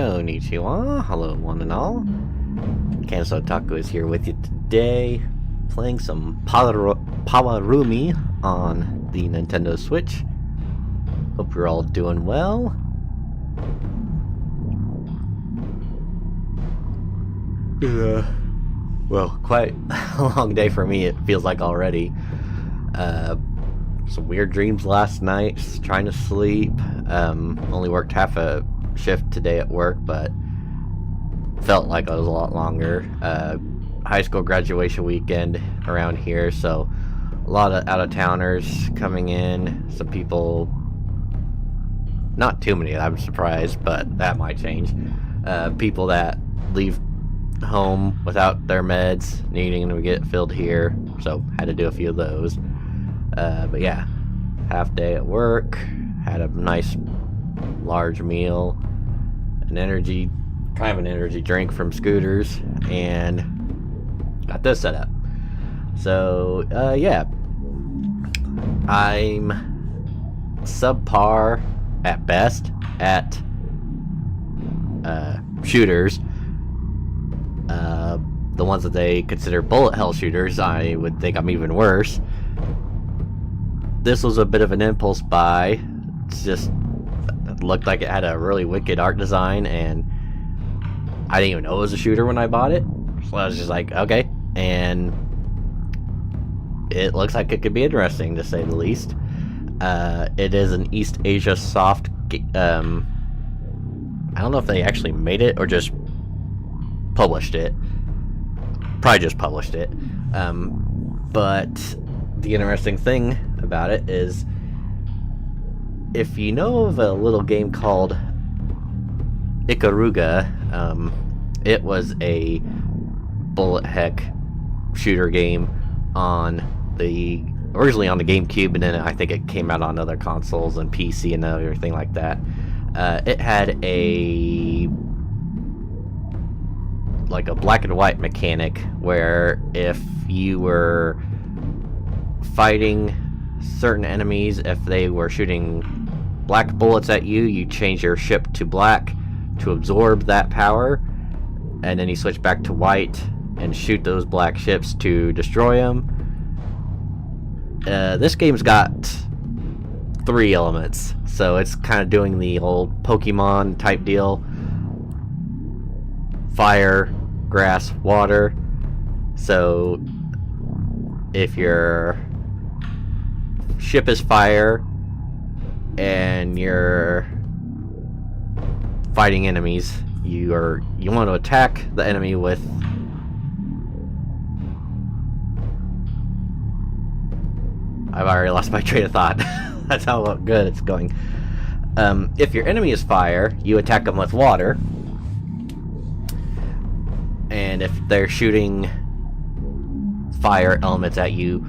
Konnichiwa, hello one and all. Otaku is here with you today, playing some Pawarumi on the Nintendo Switch. Hope you're all doing well. Well, quite a long day for me, it feels like already. Some weird dreams last night, just trying to sleep. Only worked half a shift today at work, but felt like it was a lot longer. High school graduation weekend around here, so a lot of out-of-towners coming in. Some people, not too many, I'm surprised, but that might change. People that leave home without their meds, needing to get filled here, so had to do a few of those. But yeah, half day at work, had a nice large meal, kind of an energy drink from Scooters, and got this set up. So yeah, I'm subpar at best at shooters. The ones that they consider bullet hell shooters, I would think I'm even worse. This was a bit of an impulse buy. It's just, it looked like it had a really wicked art design, and I didn't even know it was a shooter when I bought it. So I was just like, okay. And it looks like it could be interesting, to say the least. It is an East Asia soft. I don't know if they actually made it or just published it. Probably just published it. But the interesting thing about it is, if you know of a little game called Ikaruga, it was a bullet heck shooter game originally on the GameCube, and then I think it came out on other consoles and PC and everything like that. It had a black and white mechanic where if you were fighting certain enemies, if they were shooting black bullets at you, you change your ship to black to absorb that power, and then you switch back to white and shoot those black ships to destroy them. This game's got 3 elements, so it's kind of doing the old Pokemon type deal: fire, grass, water. So if your ship is fire and you're fighting enemies, you want to attack the enemy with I've already lost my train of thought. That's how good it's going. If your enemy is fire, you attack them with water. And if they're shooting fire elements at you,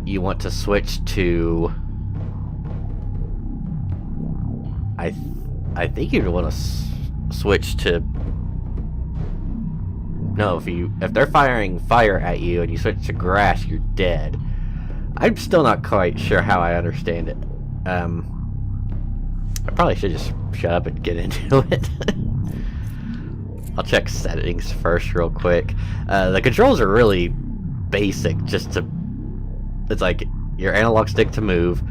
you want to switch to... I think you'd want to switch to... No, if they're firing fire at you and you switch to grass, you're dead. I'm still not quite sure how I understand it. I probably should just shut up and get into it. I'll check settings first real quick. The controls are really basic, it's like your analog stick to move.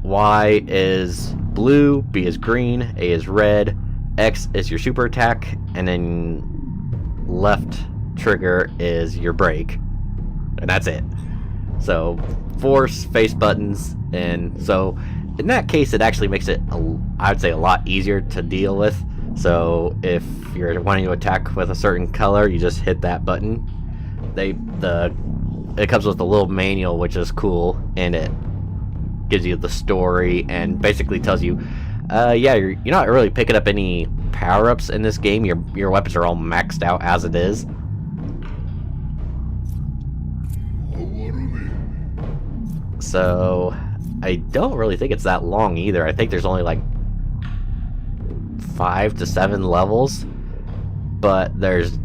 Y is blue, B is green, A is red, X is your super attack, and then left trigger is your brake. And that's it. So 4 space buttons, and so in that case it actually makes it, I would say, a lot easier to deal with. So if you're wanting to attack with a certain color, you just hit that button. It comes with a little manual, which is cool, and it gives you the story and basically tells you, yeah, you're not really picking up any power-ups in this game. Your weapons are all maxed out as it is. So I don't really think it's that long either. I think there's only like 5 to 7 levels, but there's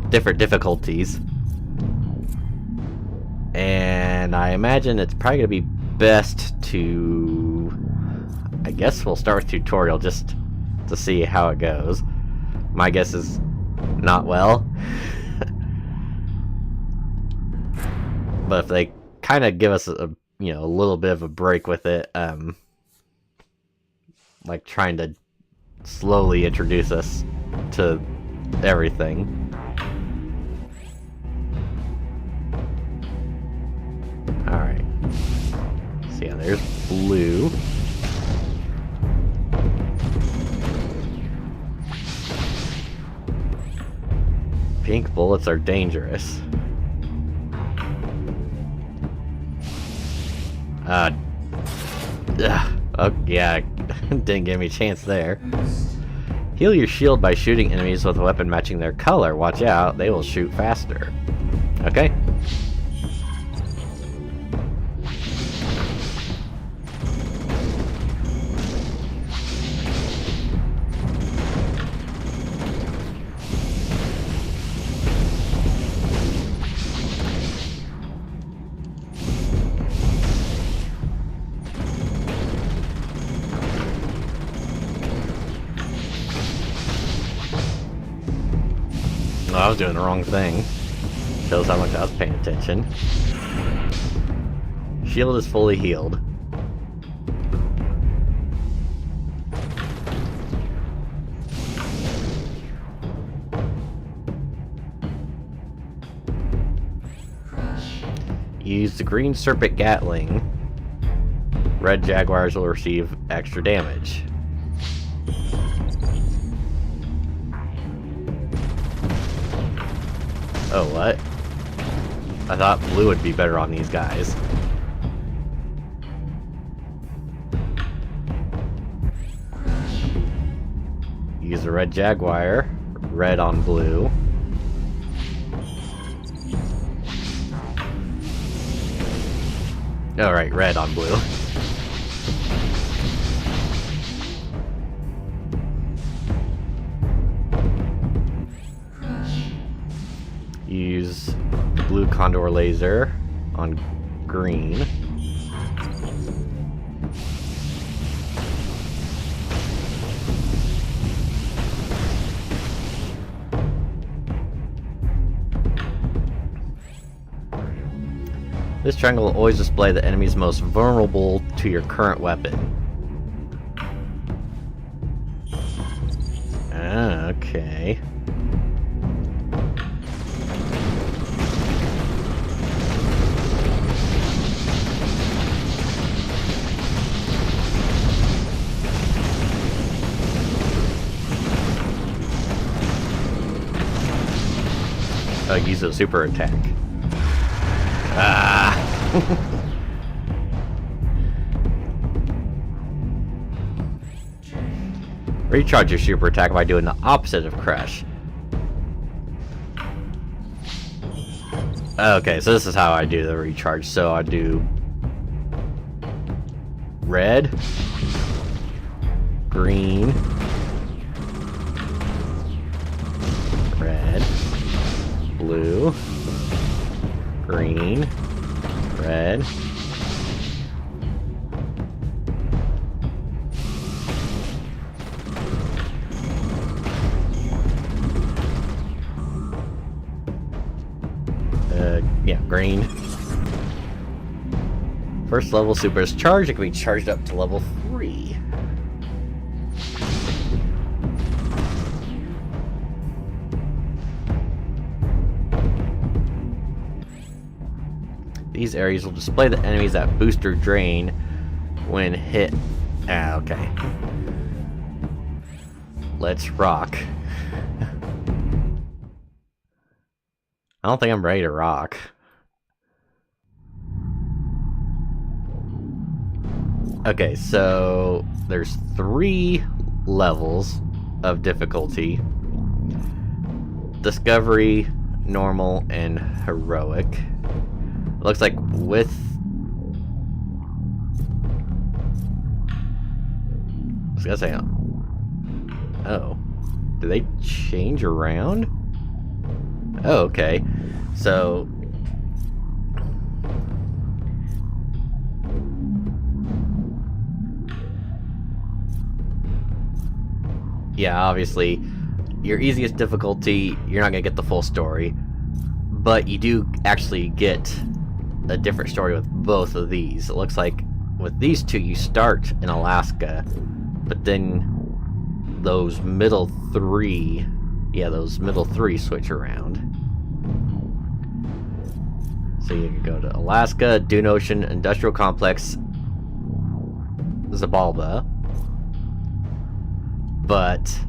different difficulties, and I imagine it's probably gonna be best to, I guess we'll start with tutorial just to see how it goes. My guess is not well. But if they kind of give us a little bit of a break with it, like trying to slowly introduce us to everything. Alright. So yeah, there's blue. Pink bullets are dangerous. Oh, yeah, didn't give me a chance there. Heal your shield by shooting enemies with a weapon matching their color. Watch out, they will shoot faster. Okay. Oh, I was doing the wrong thing. Shows how much I was paying attention. Shield is fully healed. Use the green serpent Gatling. Red Jaguars will receive extra damage. Oh, what? I thought blue would be better on these guys. Use the red Jaguar. Red on blue. Alright, red on blue. Use the blue condor laser on green. This triangle will always display the enemies most vulnerable to your current weapon. Ah, okay. Use a super attack. Ah! Recharge your super attack by doing the opposite of crush. Okay, so this is how I do the recharge. So I do red, green, red, blue, green, red, yeah, green. First level super is charged. It can be charged up to level 3. These areas will display the enemies that boost or drain when hit. Ah, okay. Let's rock. I don't think I'm ready to rock. Okay, so there's 3 levels of difficulty. Discovery, normal, and heroic. It looks like with... I was gonna say... Oh. Do they change around? Oh, okay. So... yeah, obviously, your easiest difficulty, you're not going to get the full story, but you do actually get a different story with both of these. It looks like with these two, you start in Alaska, but then those middle three switch around. So you can go to Alaska, Dune Ocean, Industrial Complex, Zabalba. But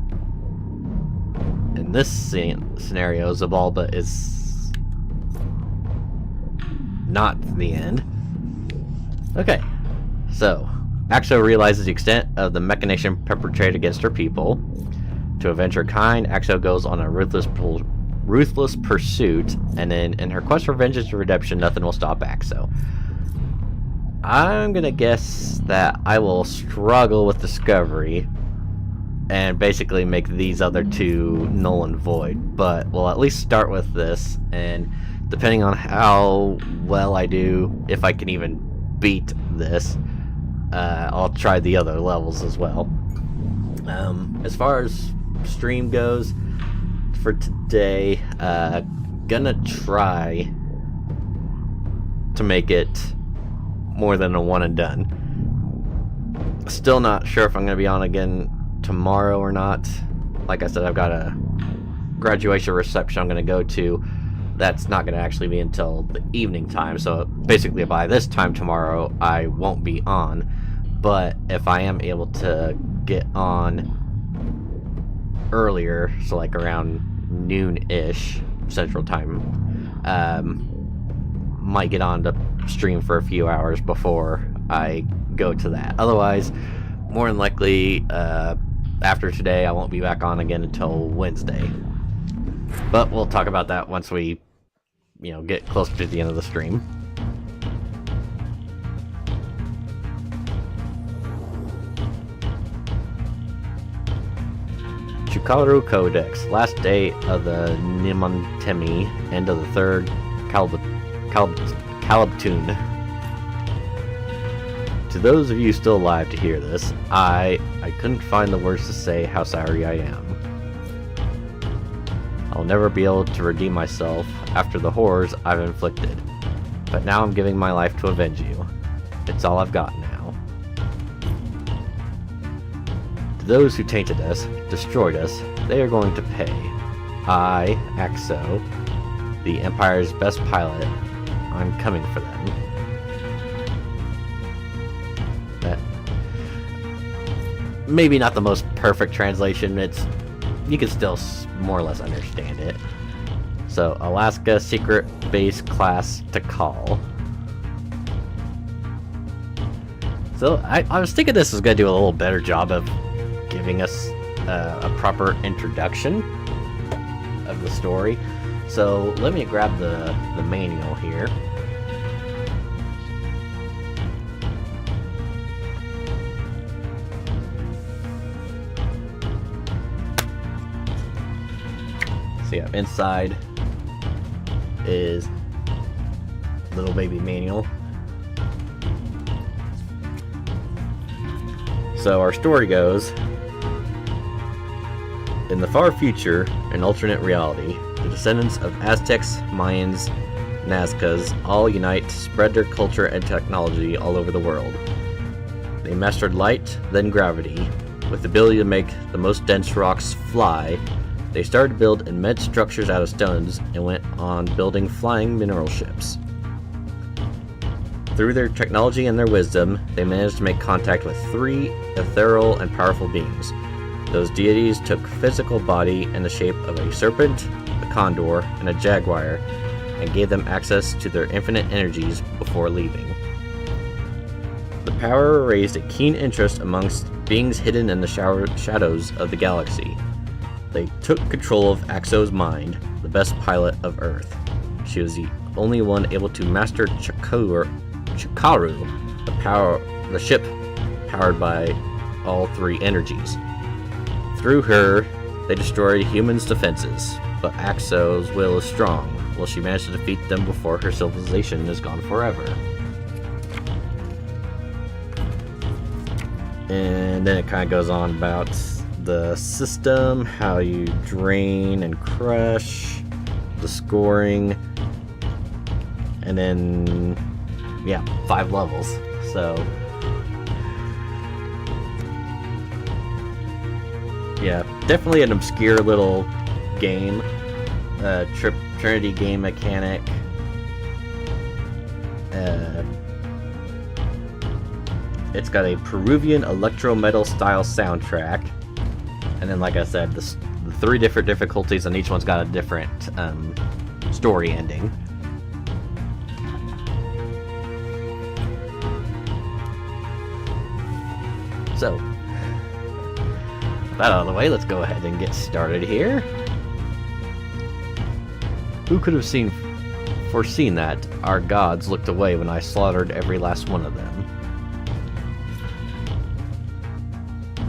in this scenario, Zabalba is not the end. Okay, so Axo realizes the extent of the machination perpetrated against her people. To avenge her kind, Axo goes on a ruthless pursuit, and then in her quest for vengeance and redemption, nothing will stop Axo. I'm gonna guess that I will struggle with Discovery and basically make these other two null and void, but we'll at least start with this, and depending on how well I do, if I can even beat this, I'll try the other levels as well. As far as stream goes for today, gonna try to make it more than a one and done. Still not sure if I'm gonna be on again tomorrow or not. Like I said, I've got a graduation reception I'm gonna go to. That's not gonna actually be until the evening time, so basically by this time tomorrow I won't be on. But if I am able to get on earlier, so like around noon-ish Central Time, might get on to stream for a few hours before I go to that. Otherwise, more than likely, after today, I won't be back on again until Wednesday. But we'll talk about that once we, get closer to the end of the stream. Chukaru Codex, last day of the Nimantemi, end of the third Calibtune. To those of you still alive to hear this, I couldn't find the words to say how sorry I am. I'll never be able to redeem myself after the horrors I've inflicted, but now I'm giving my life to avenge you. It's all I've got now. To those who tainted us, destroyed us, they are going to pay. I, Axo, the Empire's best pilot, I'm coming for them. That maybe not the most perfect translation. You can still more or less understand it. So, Alaska Secret Base Class to call. So, I was thinking this was going to do a little better job of giving us a proper introduction of the story. So let me grab the manual here. So yeah, inside is little baby manual. So our story goes, in the far future, an alternate reality, the descendants of Aztecs, Mayans, Nazcas all unite to spread their culture and technology all over the world. They mastered light, then gravity. With the ability to make the most dense rocks fly, they started to build immense structures out of stones and went on building flying mineral ships. Through their technology and their wisdom, they managed to make contact with 3 ethereal and powerful beings. Those deities took physical body in the shape of a serpent, a condor, and a jaguar, and gave them access to their infinite energies before leaving. The power raised a keen interest amongst beings hidden in the shadows of the galaxy. They took control of Axo's mind, the best pilot of Earth. She was the only one able to master Chukaru, the ship powered by all 3 energies. Through her, they destroyed humans' defenses, but Axo's will is strong. Will she manage to defeat them before her civilization is gone forever? And then it kind of goes on about the system, how you drain and crush, the scoring, and then, yeah, 5 levels. So, yeah, definitely an obscure little game. Trinity game mechanic. It's got a Peruvian electro metal style soundtrack, and then, like I said, the 3 different difficulties, and each one's got a different story ending. So, with that out of the way, let's go ahead and get started here. Who could have foreseen that our gods looked away when I slaughtered every last one of them?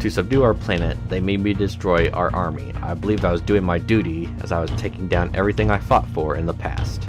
To subdue our planet, they made me destroy our army. I believed I was doing my duty as I was taking down everything I fought for in the past.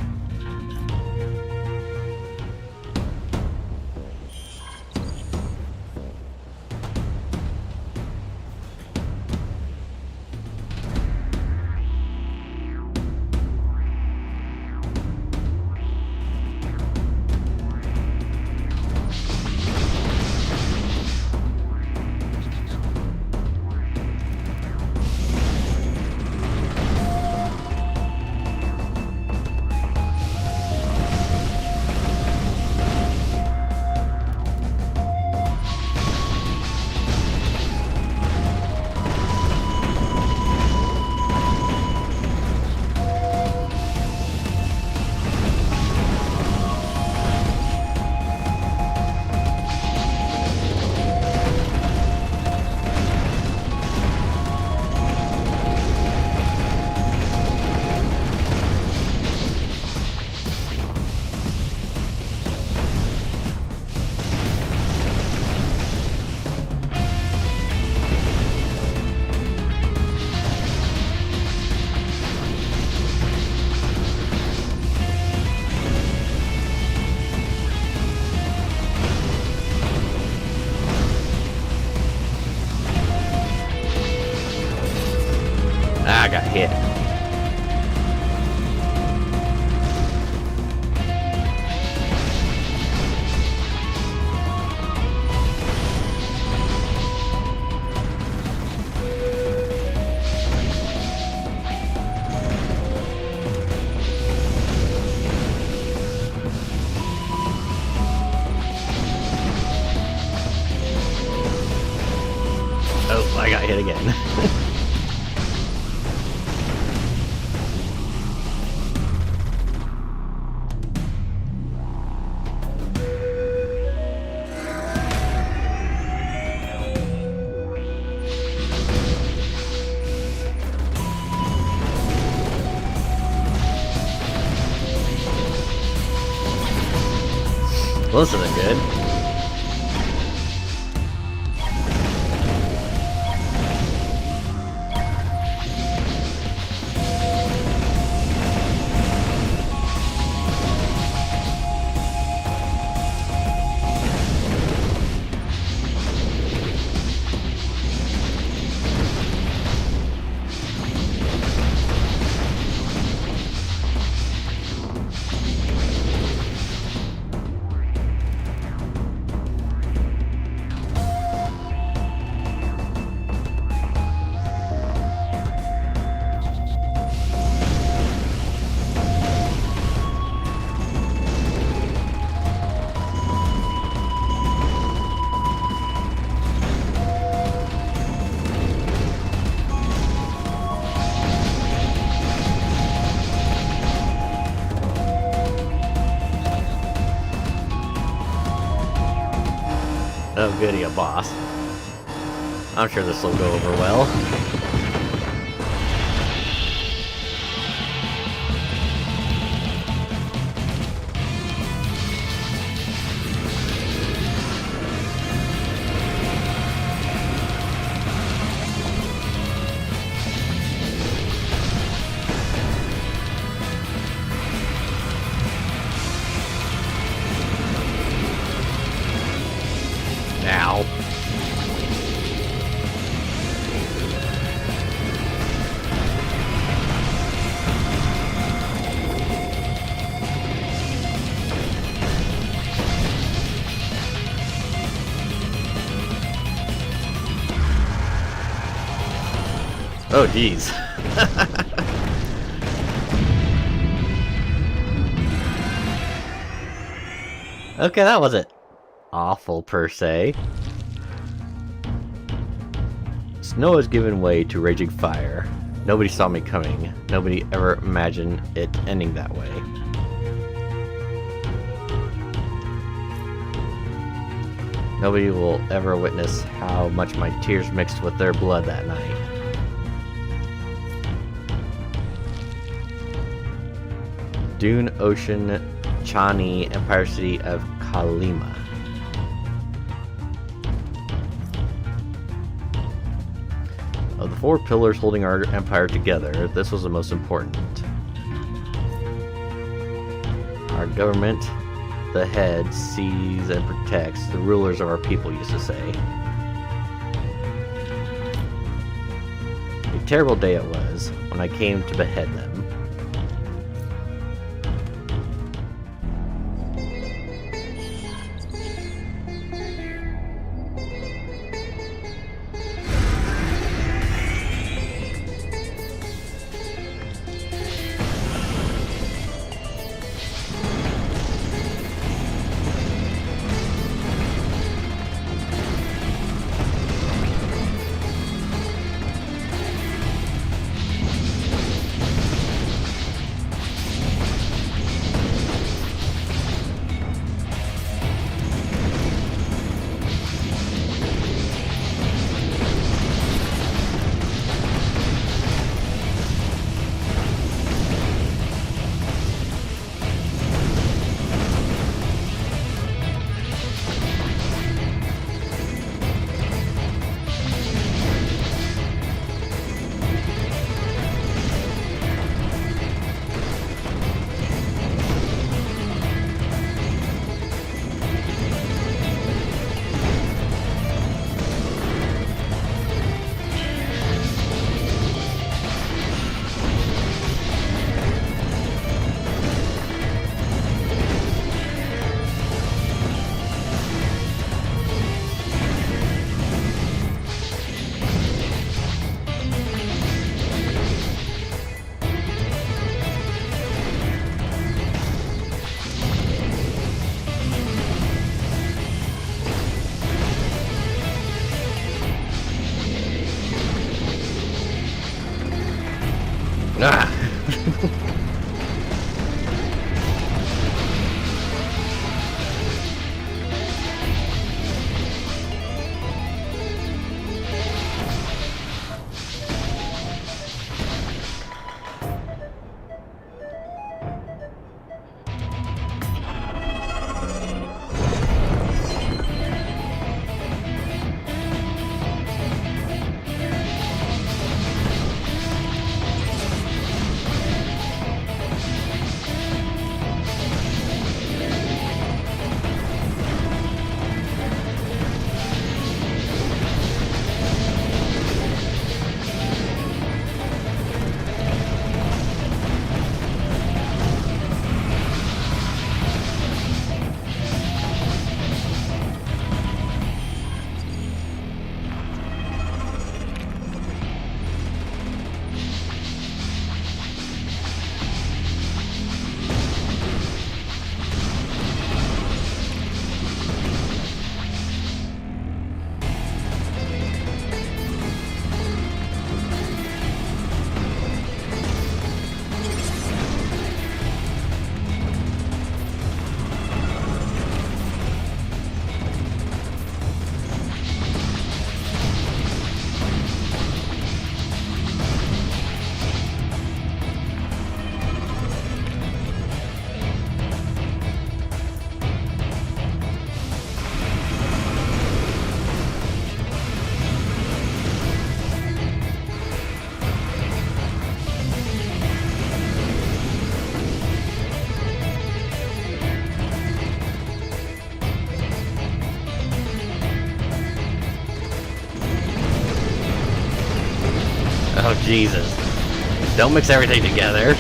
I got hit. Oh, I got hit again. Well, this isn't good. Oh goody, a boss. I'm sure this will go over well. Ow. Oh, jeez. Okay, that wasn't awful per se. Snow has given way to raging fire. Nobody saw me coming. Nobody ever imagined it ending that way. Nobody will ever witness how much my tears mixed with their blood that night. Dune, Ocean, Chani, Empire City of Kalima. Of the 4 pillars holding our empire together, this was the most important. Our government, the head, sees and protects the rulers of our people, used to say. A terrible day it was when I came to behead them. Ah! Oh, Jesus. Don't mix everything together.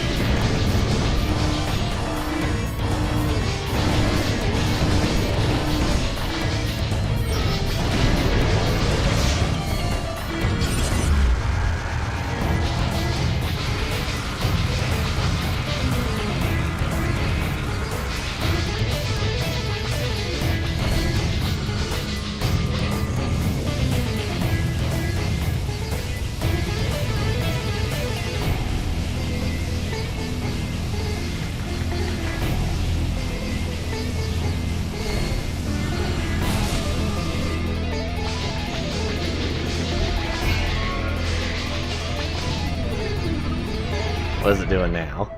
What is it doing now?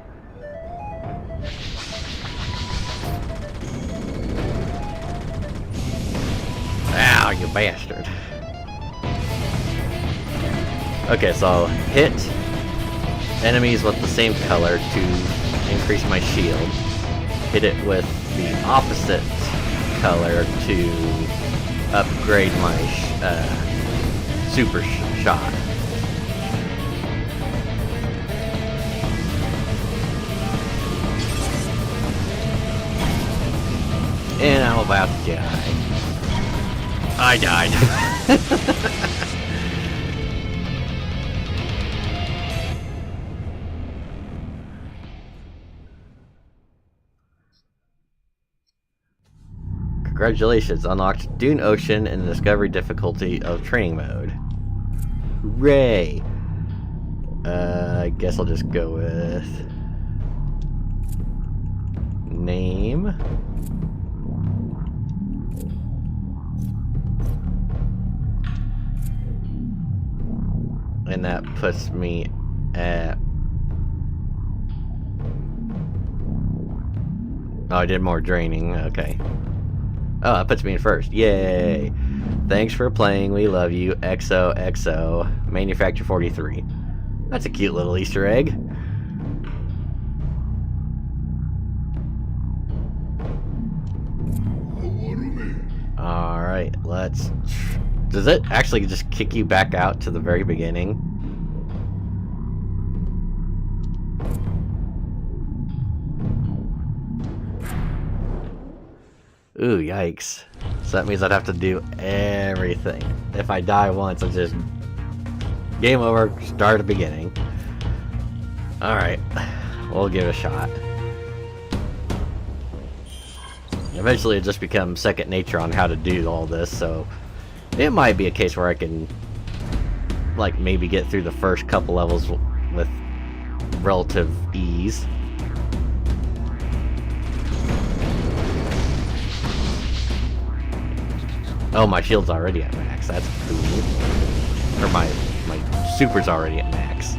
Ow, you bastard. Okay, so hit enemies with the same color to increase my shield. Hit it with the opposite color to upgrade my super shot. And I'm about to die. I died. Congratulations, unlocked Dune Ocean in the discovery difficulty of training mode. Hooray! I guess I'll just go with name. And that puts me at... Oh, I did more draining, okay. Oh, that puts me in first. Yay! Thanks for playing, we love you, XOXO, Manufacture 43. That's a cute little Easter egg. Alright, let's... Does it actually just kick you back out to the very beginning? Ooh, yikes. So that means I'd have to do everything. If I die once, I just... Game over, start at the beginning. Alright, we'll give it a shot. Eventually it just becomes second nature on how to do all this, so... It might be a case where I can... like, maybe get through the first couple levels with relative ease. Oh, my shield's already at max. That's cool. Or my super's already at max.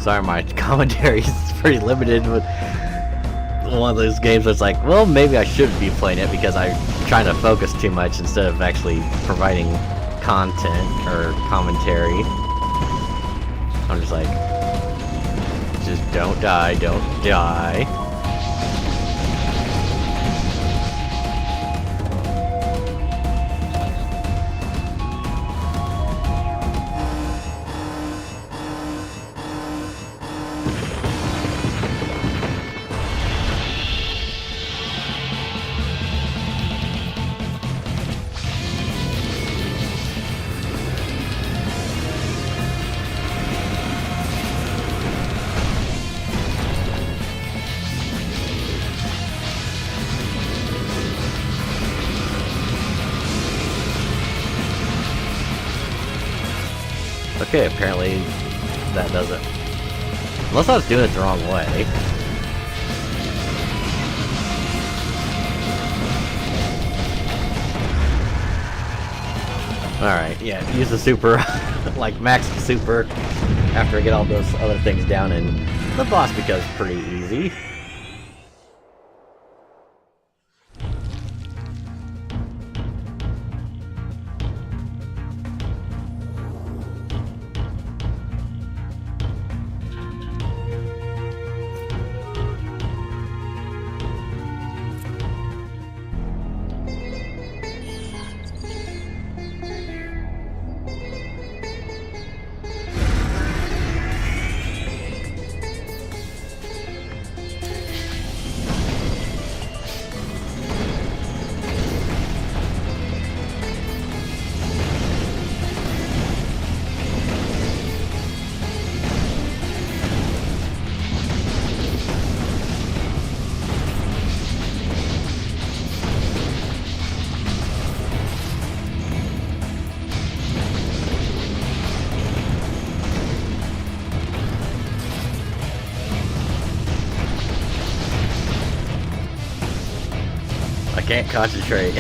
Sorry, my commentary is pretty limited with one of those games that's like, well, maybe I shouldn't be playing it because I'm trying to focus too much instead of actually providing content or commentary. I'm just like, just don't die, don't die. Okay, apparently that doesn't... Unless I was doing it the wrong way. Alright, yeah, use the super, like max the super after I get all those other things down, and the boss becomes pretty easy. I can't concentrate.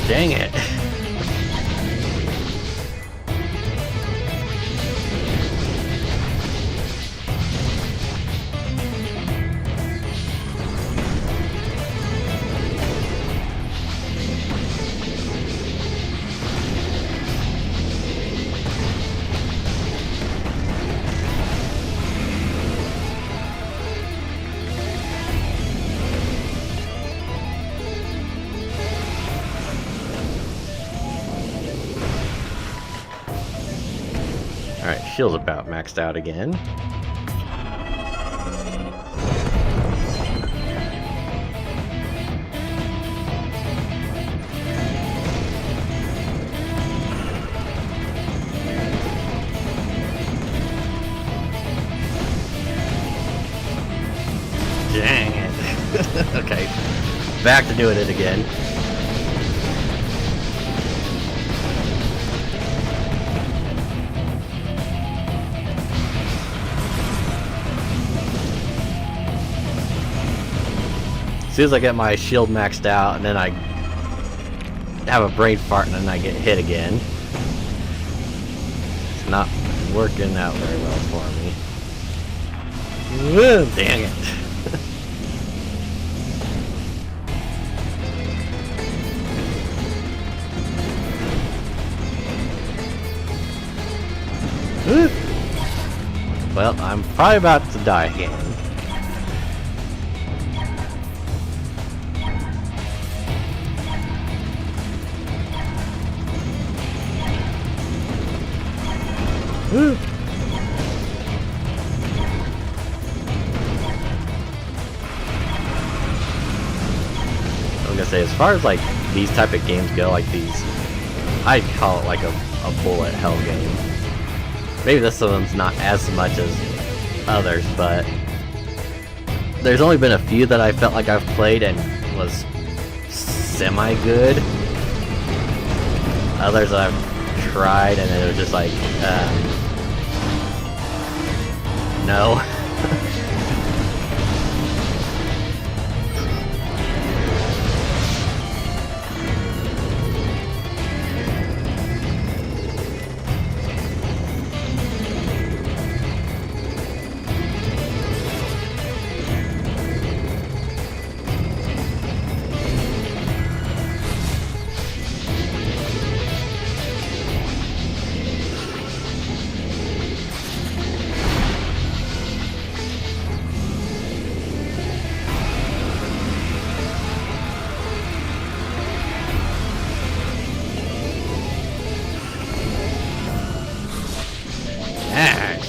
Dang it. Alright, shield's about maxed out again. Dang it. Okay, back to doing it again. As soon as I get my shield maxed out, and then I have a brain fart, and then I get hit again. It's not working out very well for me. Woo, dang it. Well, I'm probably about to die again. I'm gonna say, as far as like these type of games go, like these, I call it like a bullet hell game. Maybe this one's not as much as others, but there's only been a few that I felt like I've played and was semi-good. Others that I've tried and it was just like, no.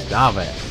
Stop it.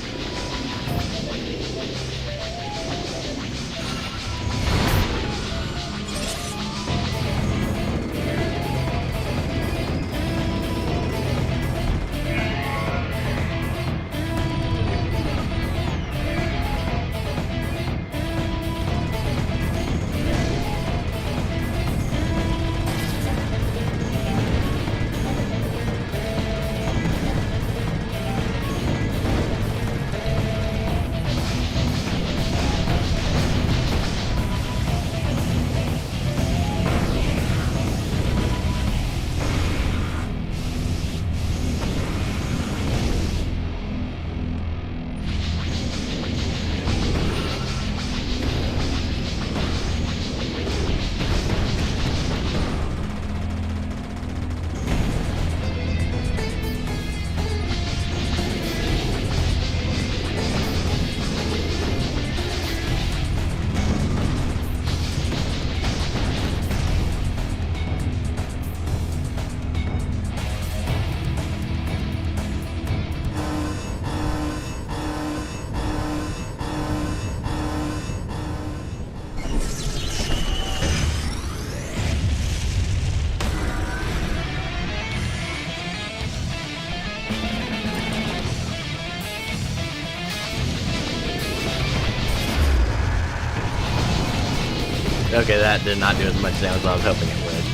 Okay, that did not do as much damage as I was hoping it would.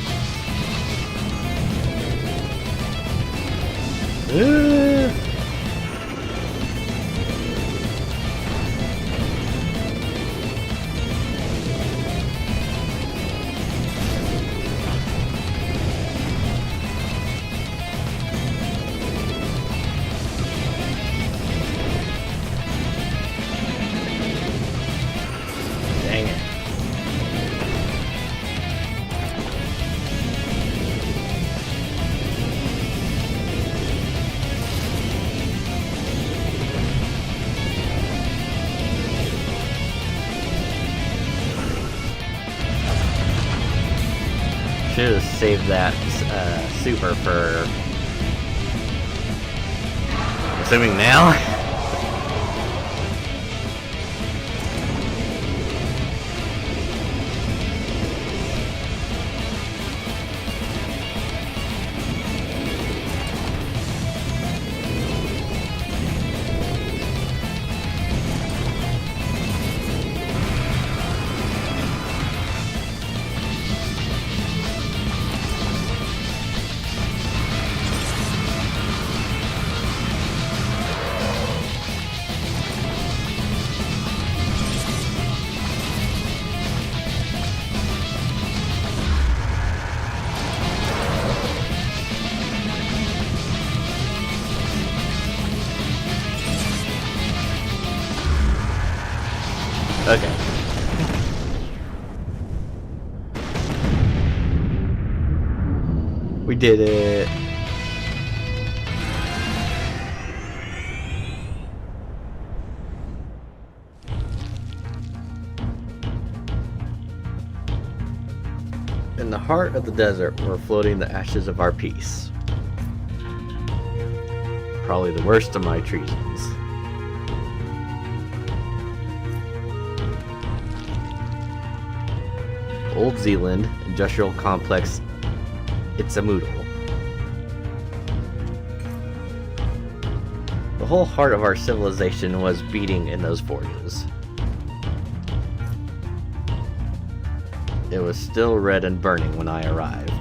Dang it. Should have saved that super for assuming now. Okay. We did it. In the heart of the desert were floating the ashes of our peace. Probably the worst of my treasons. Old Zealand Industrial Complex Itzamudo. whole heart of our civilization was beating in those forges. It was still red and burning when I arrived.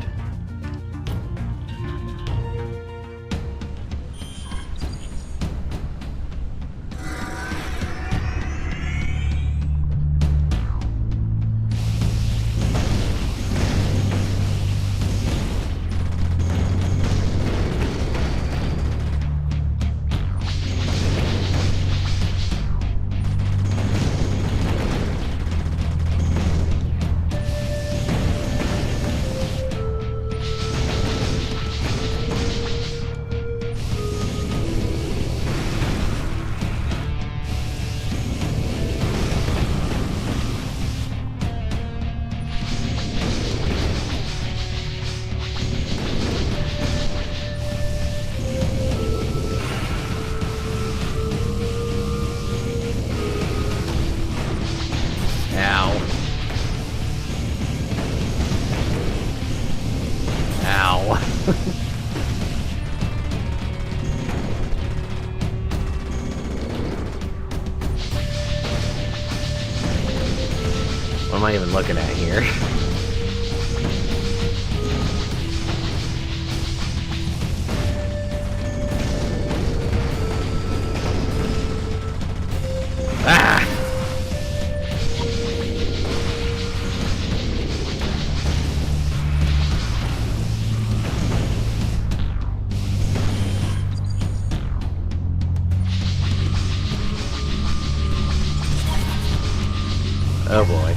What am I even looking at here? Ah! Oh boy.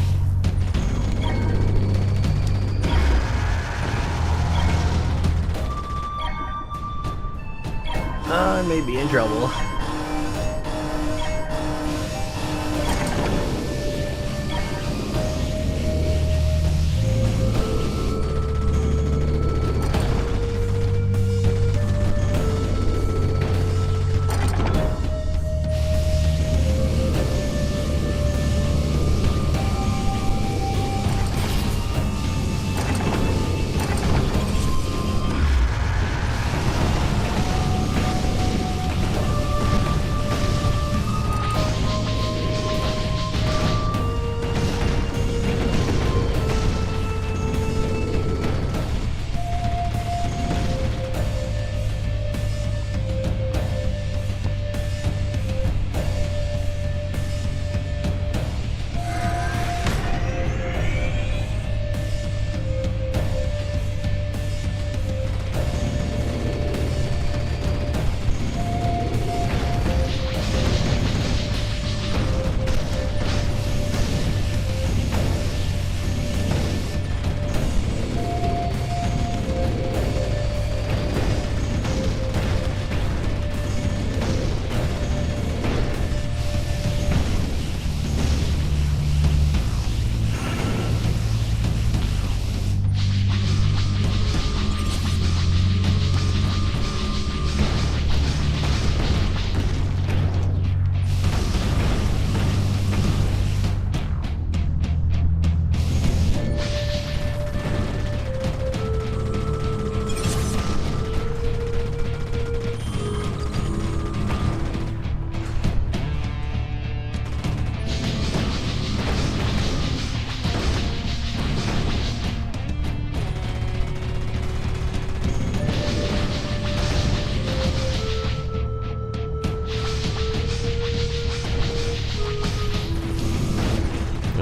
I may be in trouble.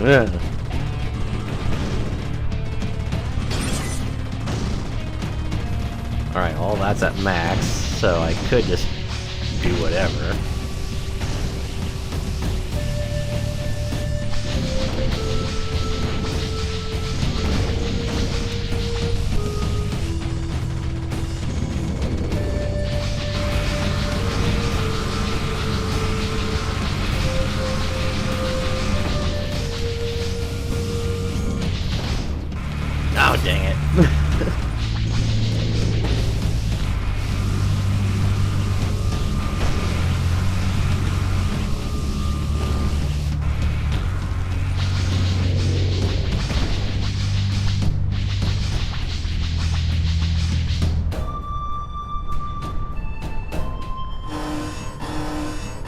Yeah. Alright, all that's at max, so I could just do whatever. Oh, dang it.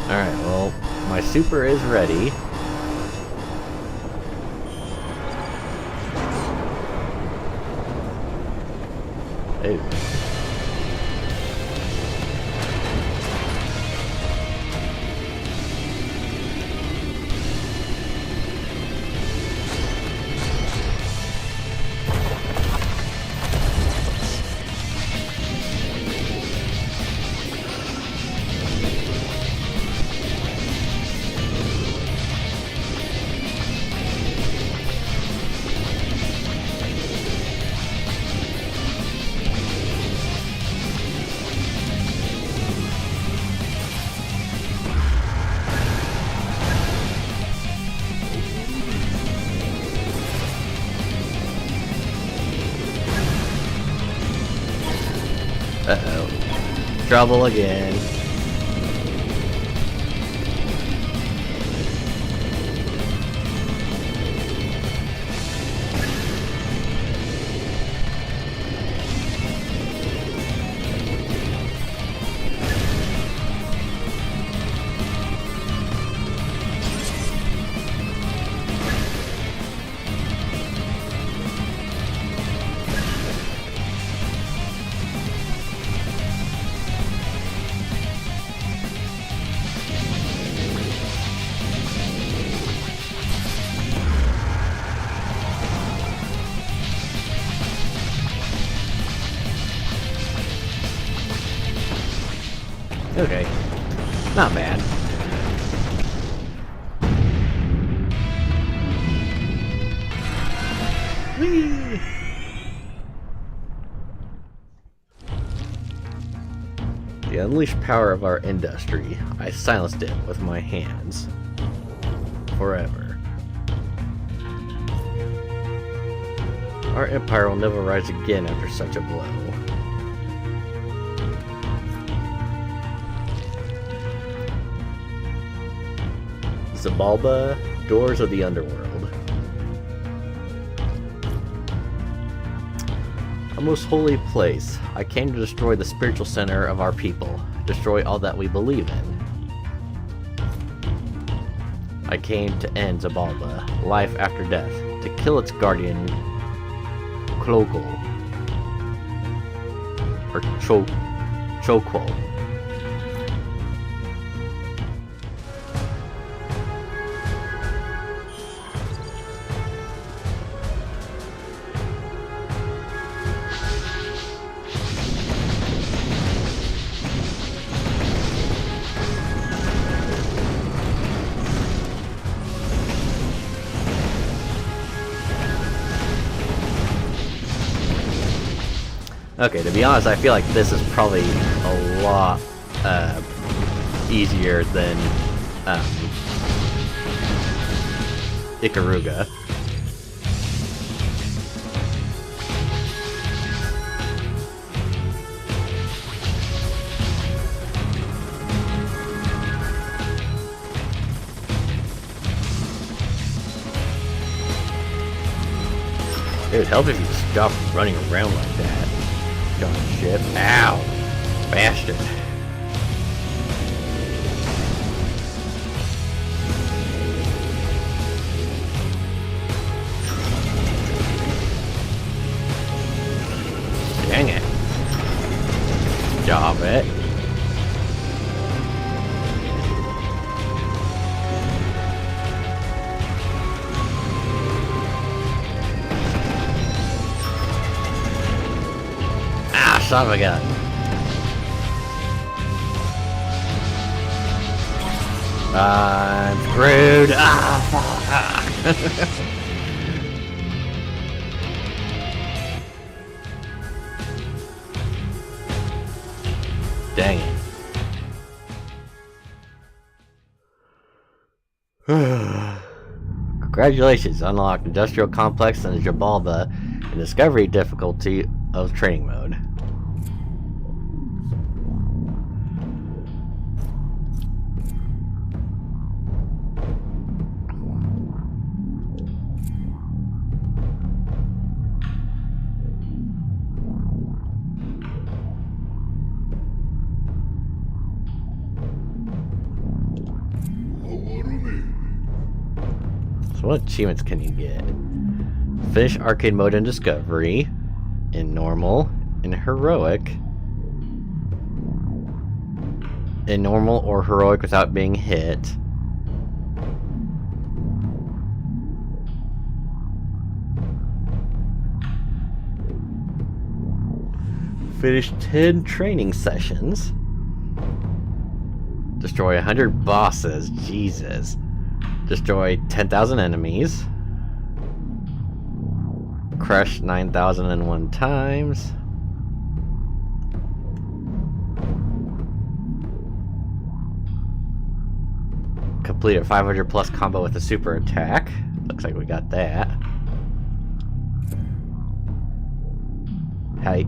Alright, well, my super is ready. Ooh. Uh-oh. Trouble again. Okay. Not bad. Whee! The unleashed power of our industry. I silenced it with my hands. Forever. Our empire will never rise again after such a blow. Zabalba, Doors of the Underworld. A most holy place. I came to destroy the spiritual center of our people. Destroy all that we believe in. I came to end Zabalba, life after death. To kill its guardian, Cloquol. Or Choquol. Okay, to be honest, I feel like this is probably a lot easier than Ikaruga. It would help if you stopped running around like that. Dumb shit. Ow! Bastard. Dang it. Stop it. Son of a gun. I'm screwed. Ah, fuck. Dang it. Congratulations, unlocked industrial complex and Jabalba and discovery difficulty of training mode. So what achievements can you get? Finish arcade mode in discovery, in normal, in heroic, in normal or heroic without being hit. Finish 10 training sessions. Destroy 100 bosses. Jesus. Destroy 10,000 enemies. Crush 9,001 times. Complete a 500 plus combo with a super attack. Looks like we got that.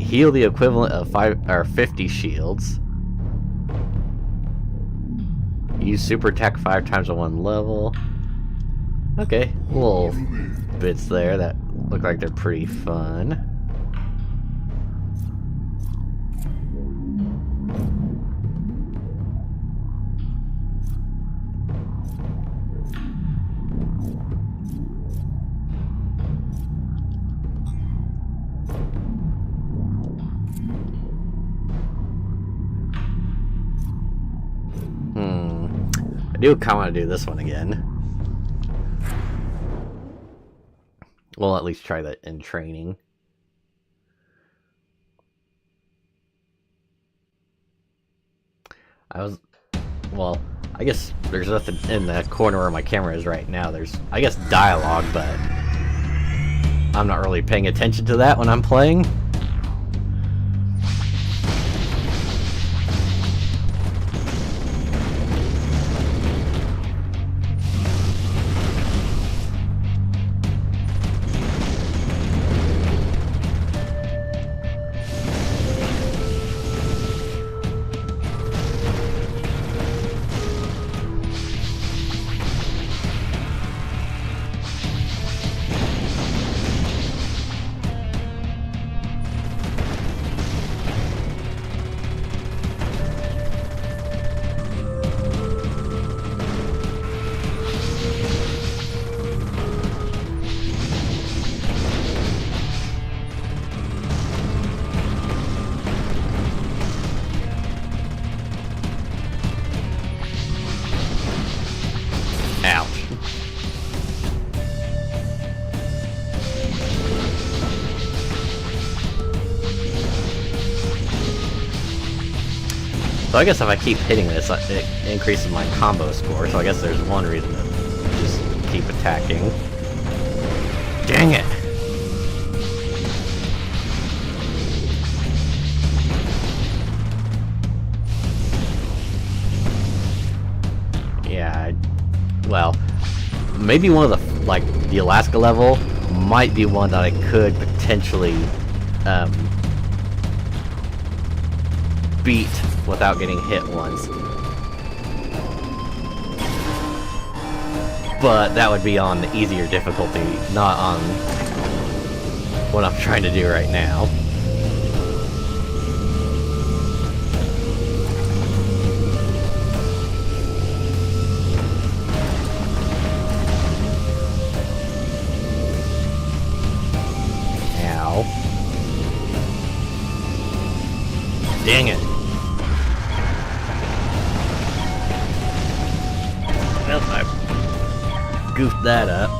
Heal the equivalent of 50 shields. Use super attack 5 times on one level. Okay, little bits there that look like they're pretty fun. I do kind of want to do this one again. We'll at least try that in training. Well, I guess there's nothing in the corner where my camera is right now. There's, I guess, dialogue, but I'm not really paying attention to that when I'm playing. So I guess if I keep hitting this, it increases my combo score, so I guess there's one reason to just keep attacking. Dang it! Yeah, well, maybe one of the, like, the Alaska level might be one that I could potentially, beat without getting hit once. But that would be on the easier difficulty, not on what I'm trying to do right now. Ow. Dang it. Well, I goofed that up.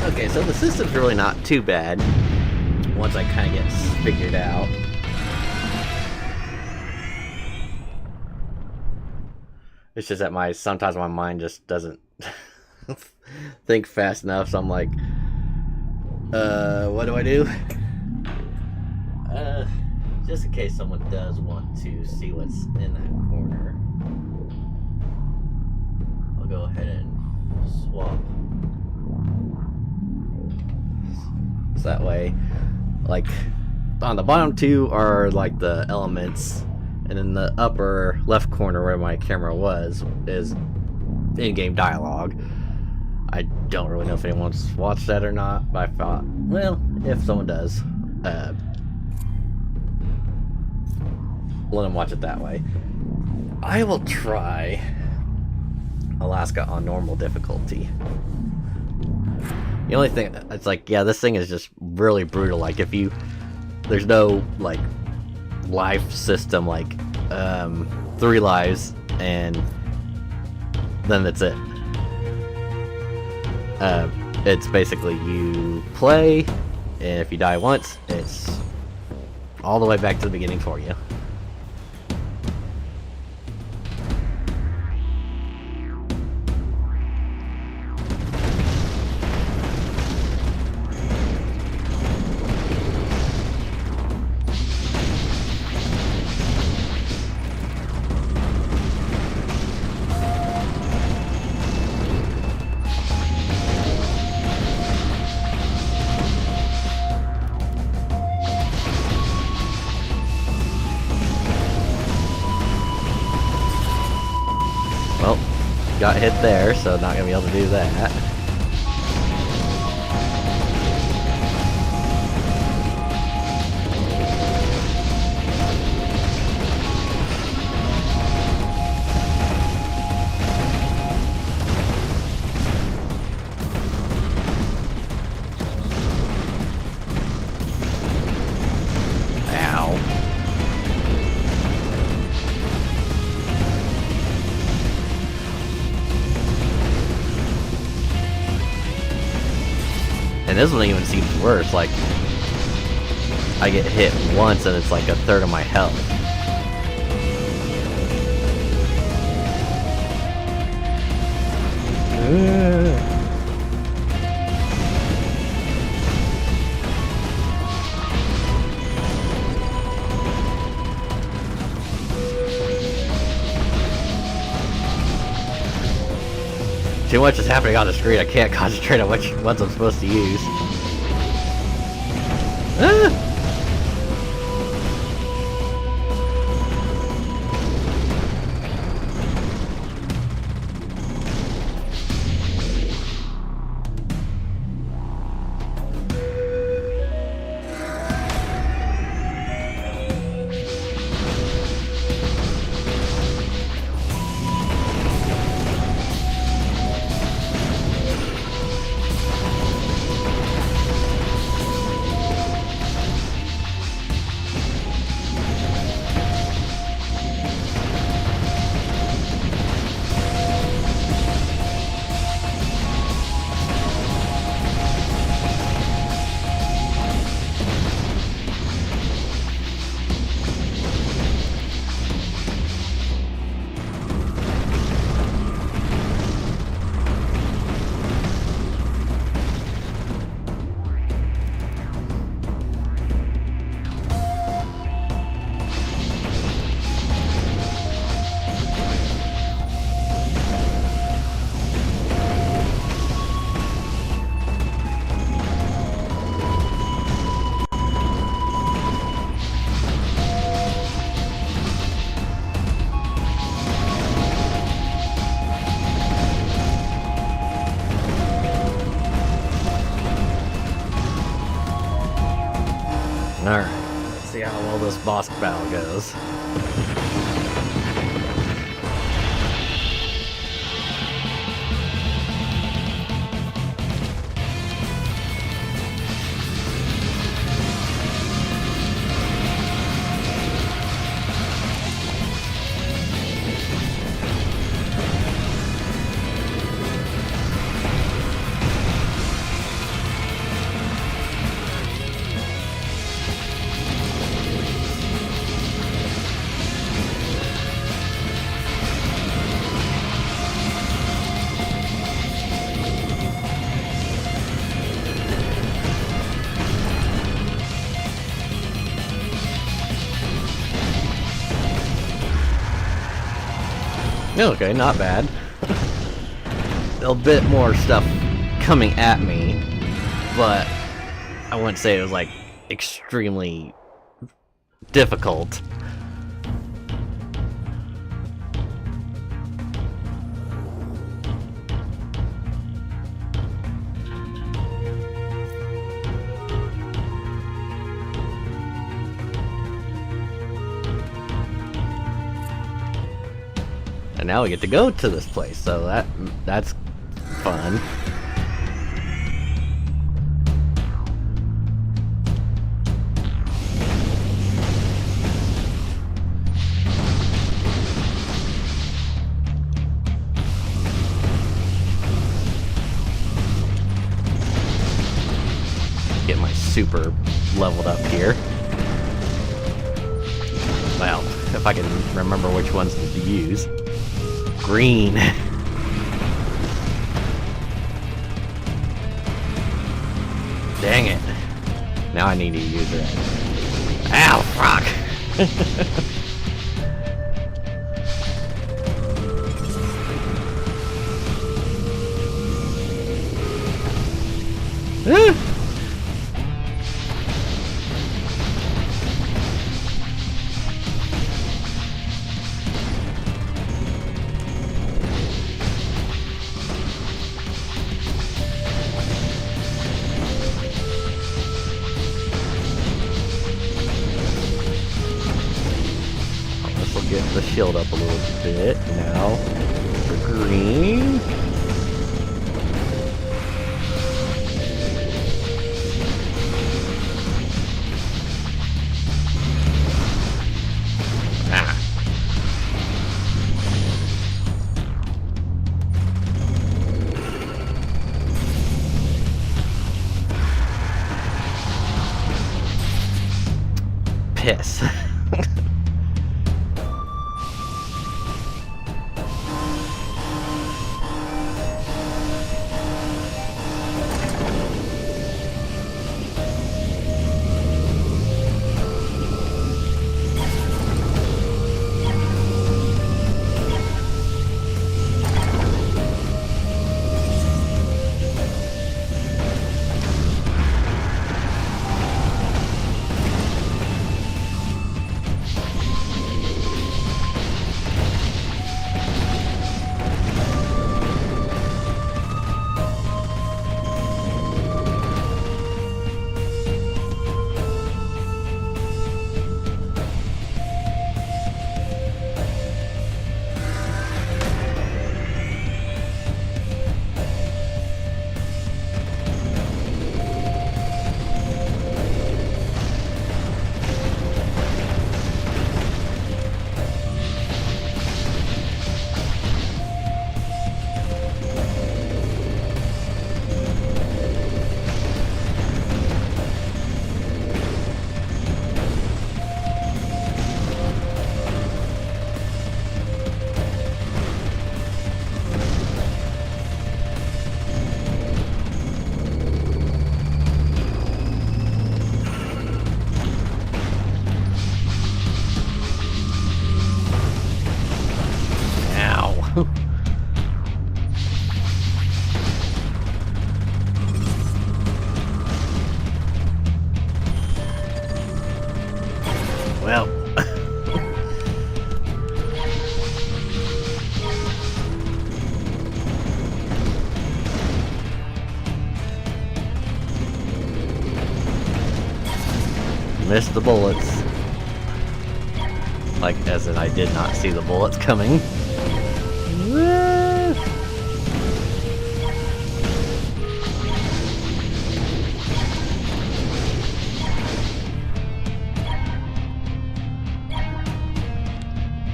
Okay, so the system's really not too bad once I kind of get figured out. It's just that sometimes my mind just doesn't think fast enough, so I'm like, what do I do? Just in case someone does want to see what's in that corner, I'll go ahead and swap. So that way, like, on the bottom two are like the elements, and in the upper left corner where my camera was is in-game dialogue. I don't really know if anyone's watched that or not, but I thought, well, if someone does, let them watch it that way. I will try Alaska on normal difficulty. The only thing, it's like, yeah, this thing is just really brutal. Like, there's no, like, life system, like, 3 lives, and then that's it. It's basically you play, and if you die once, it's all the way back to the beginning for you. Well, got hit there, so not gonna be able to do that. And this one even seems worse, like, I get hit once and it's like a third of my health. Too much is happening on the screen. I can't concentrate on which ones I'm supposed to use. Ah! Alright, let's see how well this boss battle goes. Okay, not bad. A bit more stuff coming at me, but I wouldn't say it was like extremely difficult. And now we get to go to this place, so that's fun. Get my super leveled up here. Well, if I can remember which ones to use. Green. Dang it. Now I need to use it. Ow, fuck! Get the shield up a little bit now for green. Ah. Piss. Well. Missed the bullets. Like, as in I did not see the bullets coming.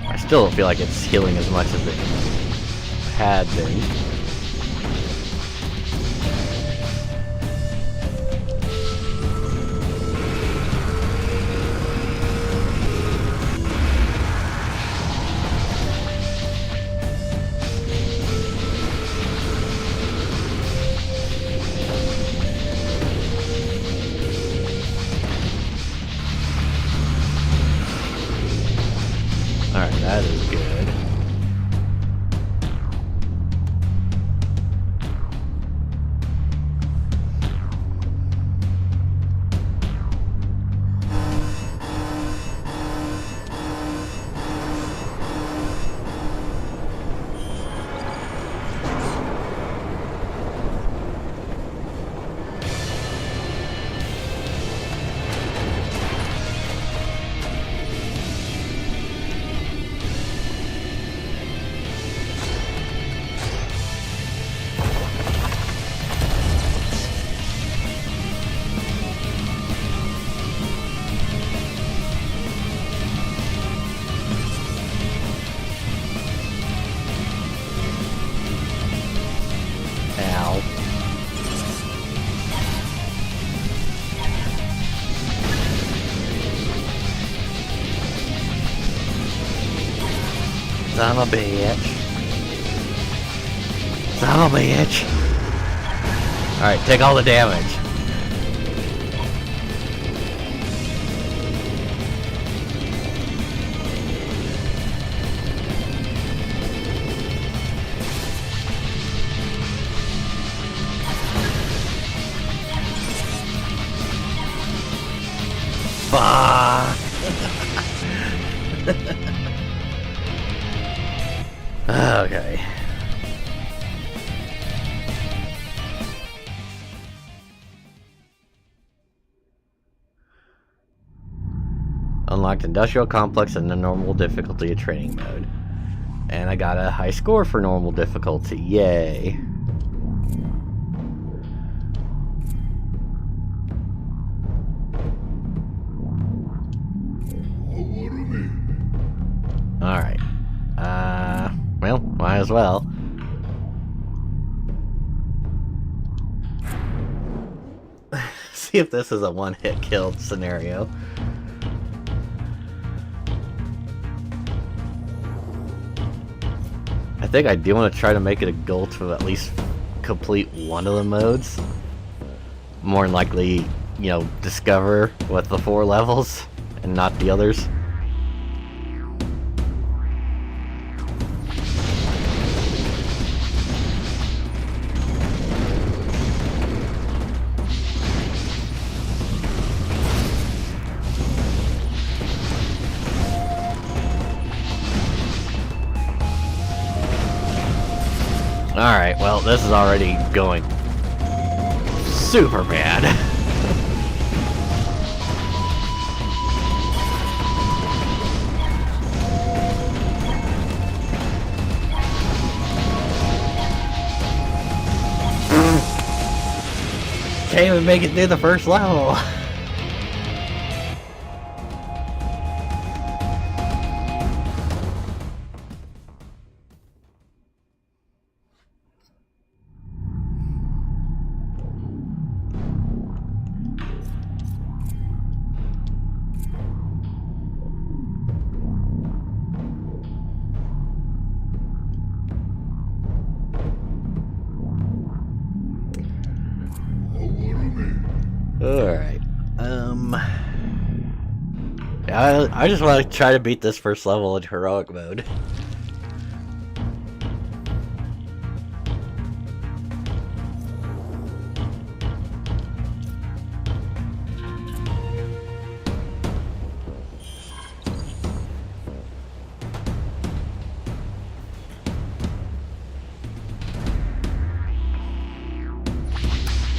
I still don't feel like it's healing as much as it had been. Alright, that is good. Son of a bitch. Son of a bitch. Alright, take all the damage. Fuck. Okay. Unlocked industrial complex in the normal difficulty of training mode. And I got a high score for normal difficulty. Yay. Alright. Well, might as well. See if this is a one-hit kill scenario. I think I do want to try to make it a goal to at least complete one of the modes. More than likely, you know, discover what the 4 levels and not the others. Alright, well, this is already going super bad. Can't even make it through the first level. Alright, I just want to try to beat this first level in heroic mode.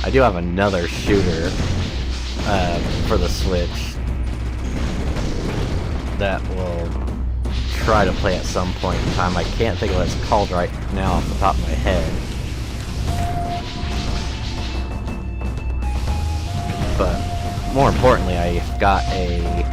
I do have another shooter for the Switch that will try to play at some point in time. I can't think of what it's called right now off the top of my head. But more importantly, I got a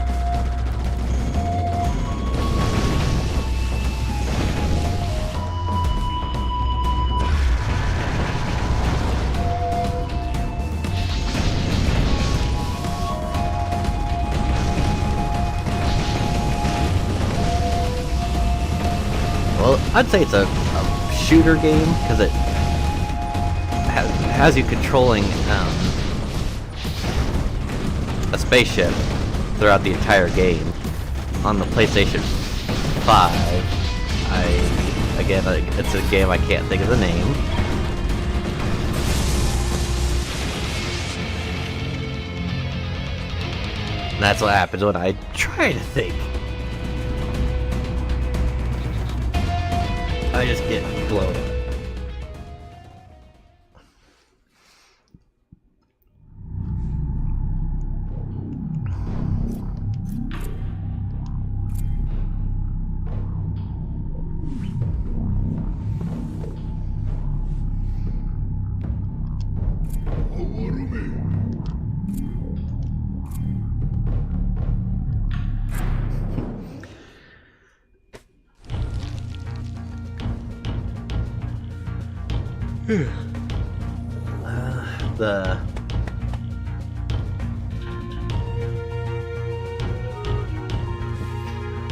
well, I'd say it's a shooter game, because it has you controlling a spaceship throughout the entire game. On the PlayStation 5, again, it's a game I can't think of the name. And that's what happens when I try to think. I just get blown up.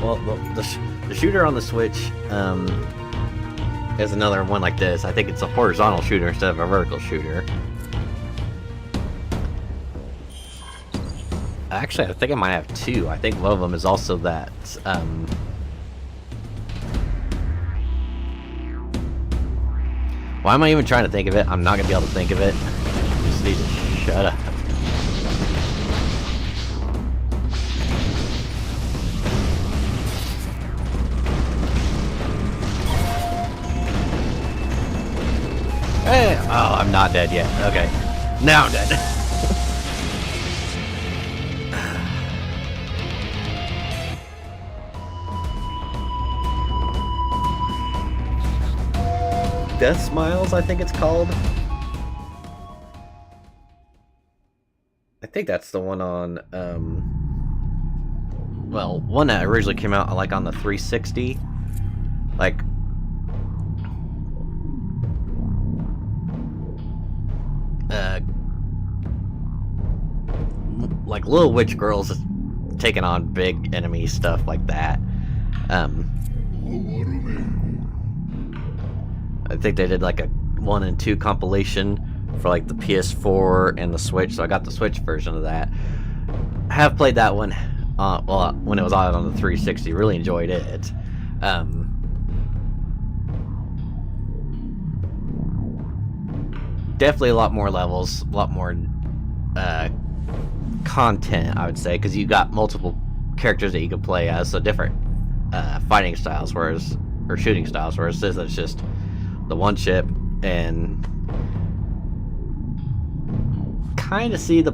Well, the shooter on the Switch is another one like this. I think it's a horizontal shooter instead of a vertical shooter. Actually, I think I might have two. I think one of them is also that. Why am I even trying to think of it? I'm not gonna be able to think of it. I just need to shut up. Hey! Oh, I'm not dead yet. Okay. Now I'm dead. Death Smiles, I think it's called. I think that's the one on, well, one that originally came out like on the 360. Like little witch girls taking on big enemy stuff like that. I think they did like a 1 and 2 compilation for like the PS4 and the Switch, so I got the Switch version of that. I have played that one, well, when it was on the 360. Really enjoyed it. Definitely a lot more levels, a lot more content, I would say, because you got multiple characters that you can play as, so different fighting styles, or shooting styles, whereas this is just the one chip, and kind of see the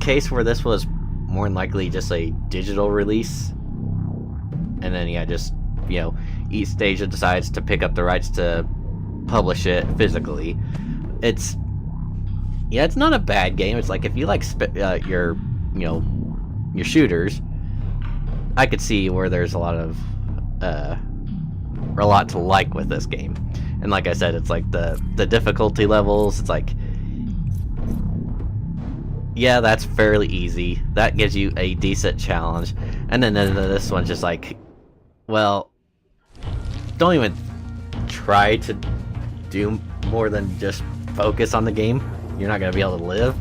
case where this was more than likely just a digital release, and then yeah, just, you know, each station decides to pick up the rights to publish it physically. It's not a bad game. It's like if you like your shooters, I could see where there's a lot to like with this game. And like I said, it's like the difficulty levels, it's like, yeah, that's fairly easy. That gives you a decent challenge. And then this one's just like, well, don't even try to do more than just focus on the game. You're not gonna be able to live.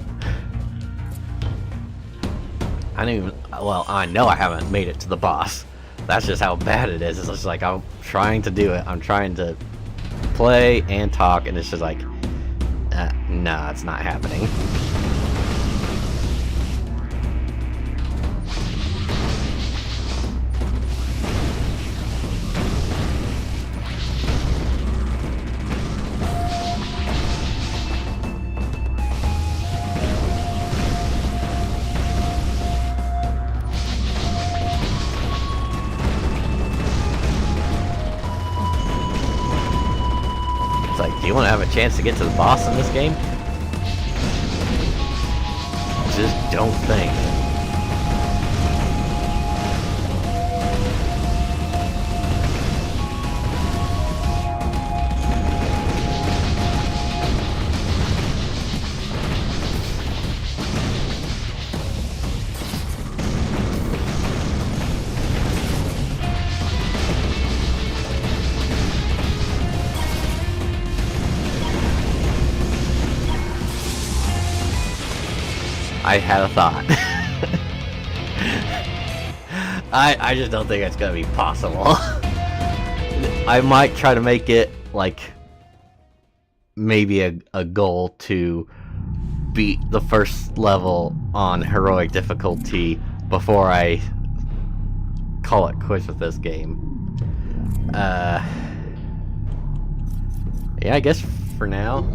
I know I haven't made it to the boss. That's just how bad it is. It's just like, I'm trying to do it. I'm trying to play and talk, and it's just like, nah, it's not happening. Like, do you want to have a chance to get to the boss in this game? Just don't think. I had a thought. I just don't think it's gonna be possible. I might try to make it like maybe a goal to beat the first level on heroic difficulty before I call it quits with this game. Yeah, I guess for now.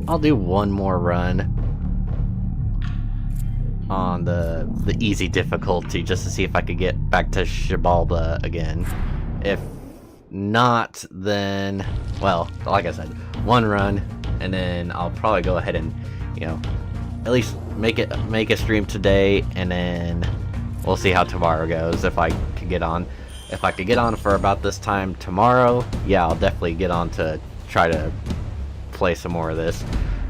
I'll do one more run on the easy difficulty just to see if I could get back to Xibalba again. If not, then, well, like I said, one run, and then I'll probably go ahead and, you know, at least make a stream today, and then we'll see how tomorrow goes. If I could get on for about this time tomorrow, yeah, I'll definitely get on to try to play some more of this.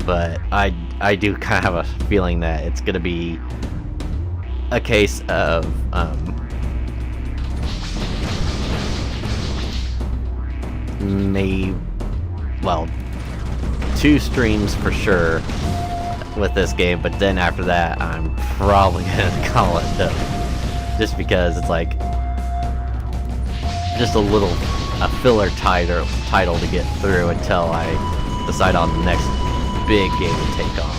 But I do kind of have a feeling that it's gonna be a case of maybe, well, 2 streams for sure with this game, but then after that, I'm probably gonna call it done. Just because it's like, just a filler title to get through until I decide on the next big game to take on.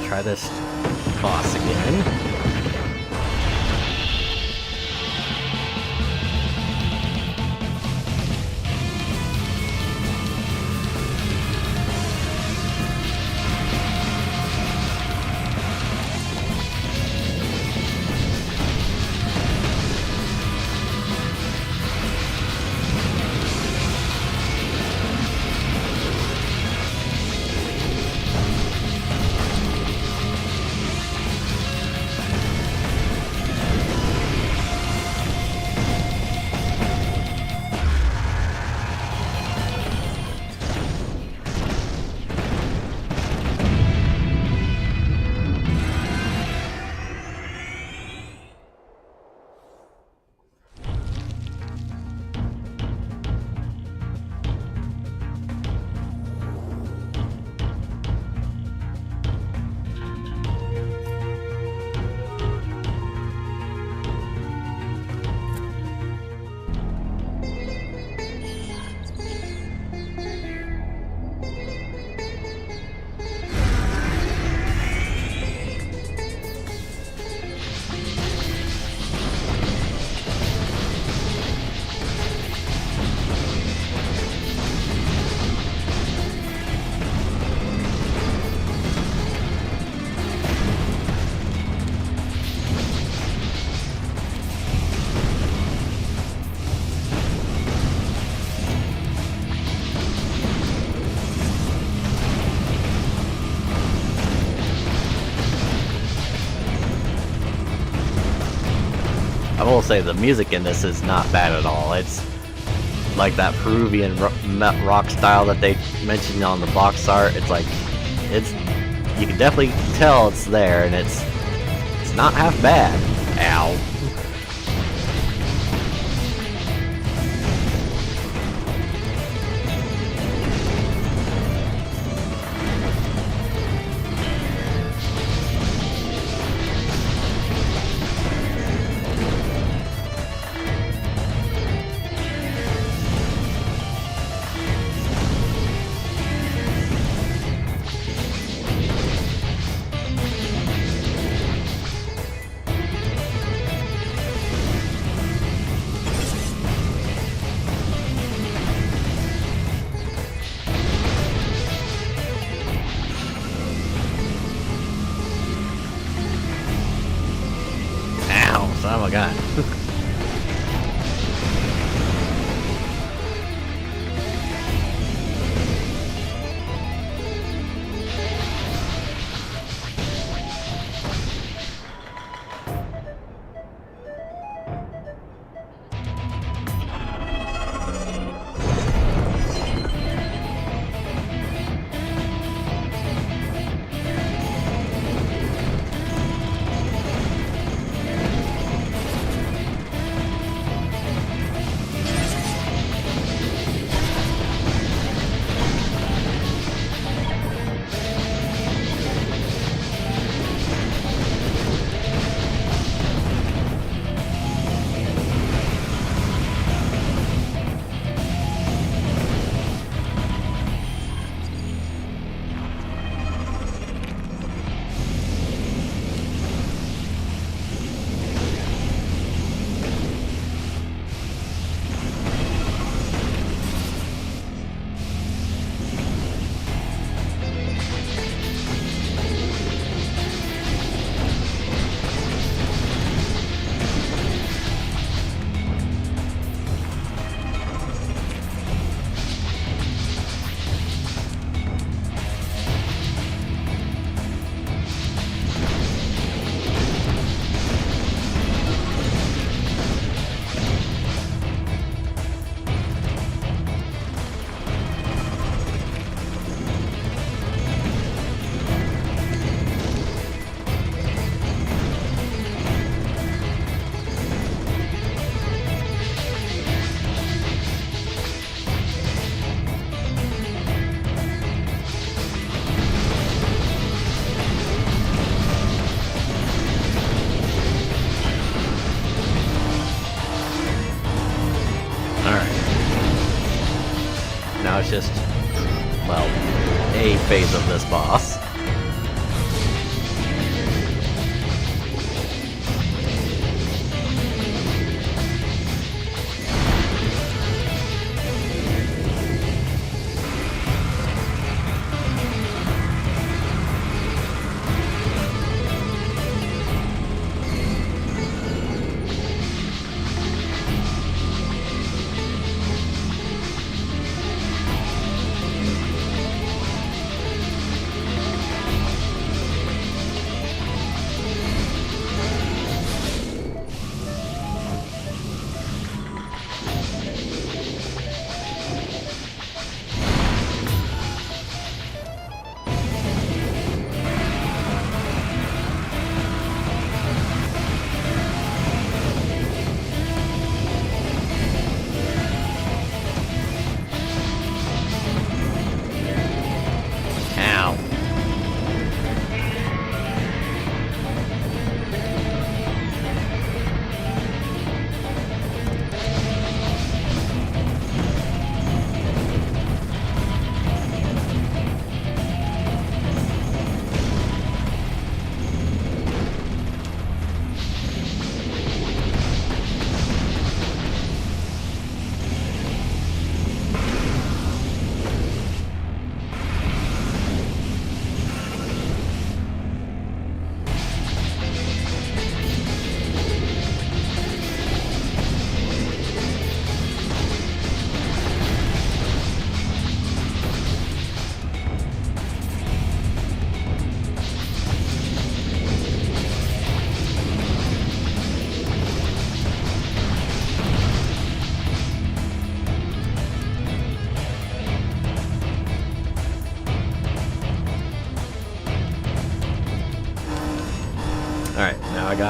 Try this boss again. I will say the music in this is not bad at all. It's like that Peruvian rock style that they mentioned on the box art. It's like, it's you can definitely tell it's there, and it's not half bad. Ow. Oh my god. Now it's just, well, a phase of this boss.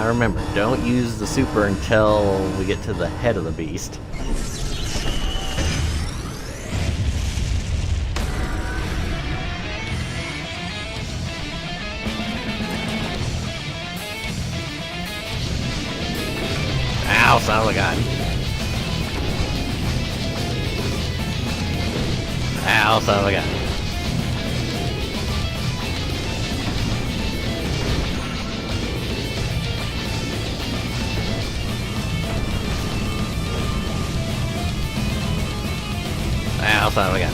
Now remember, don't use the super until we get to the head of the beast. Ow, son of a gun. Ow, son of a gun. Ow, son of a gun.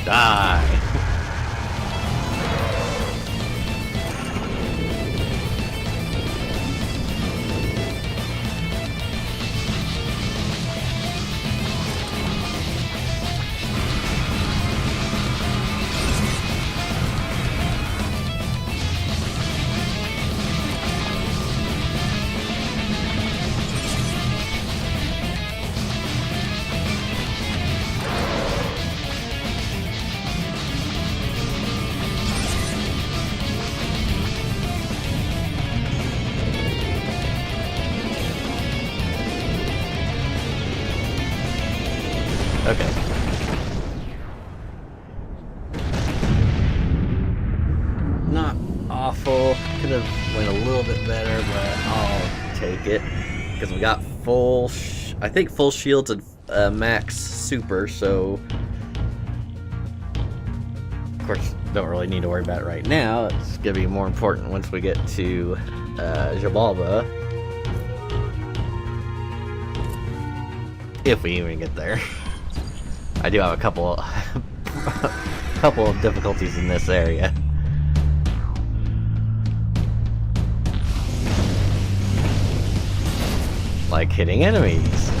Die. Okay. Not awful. Could have went a little bit better, but I'll take it because we got full. I think full shields and max super. So, of course, don't really need to worry about it right now. It's gonna be more important once we get to Jabalba, if we even get there. I do have a couple of difficulties in this area. Like hitting enemies.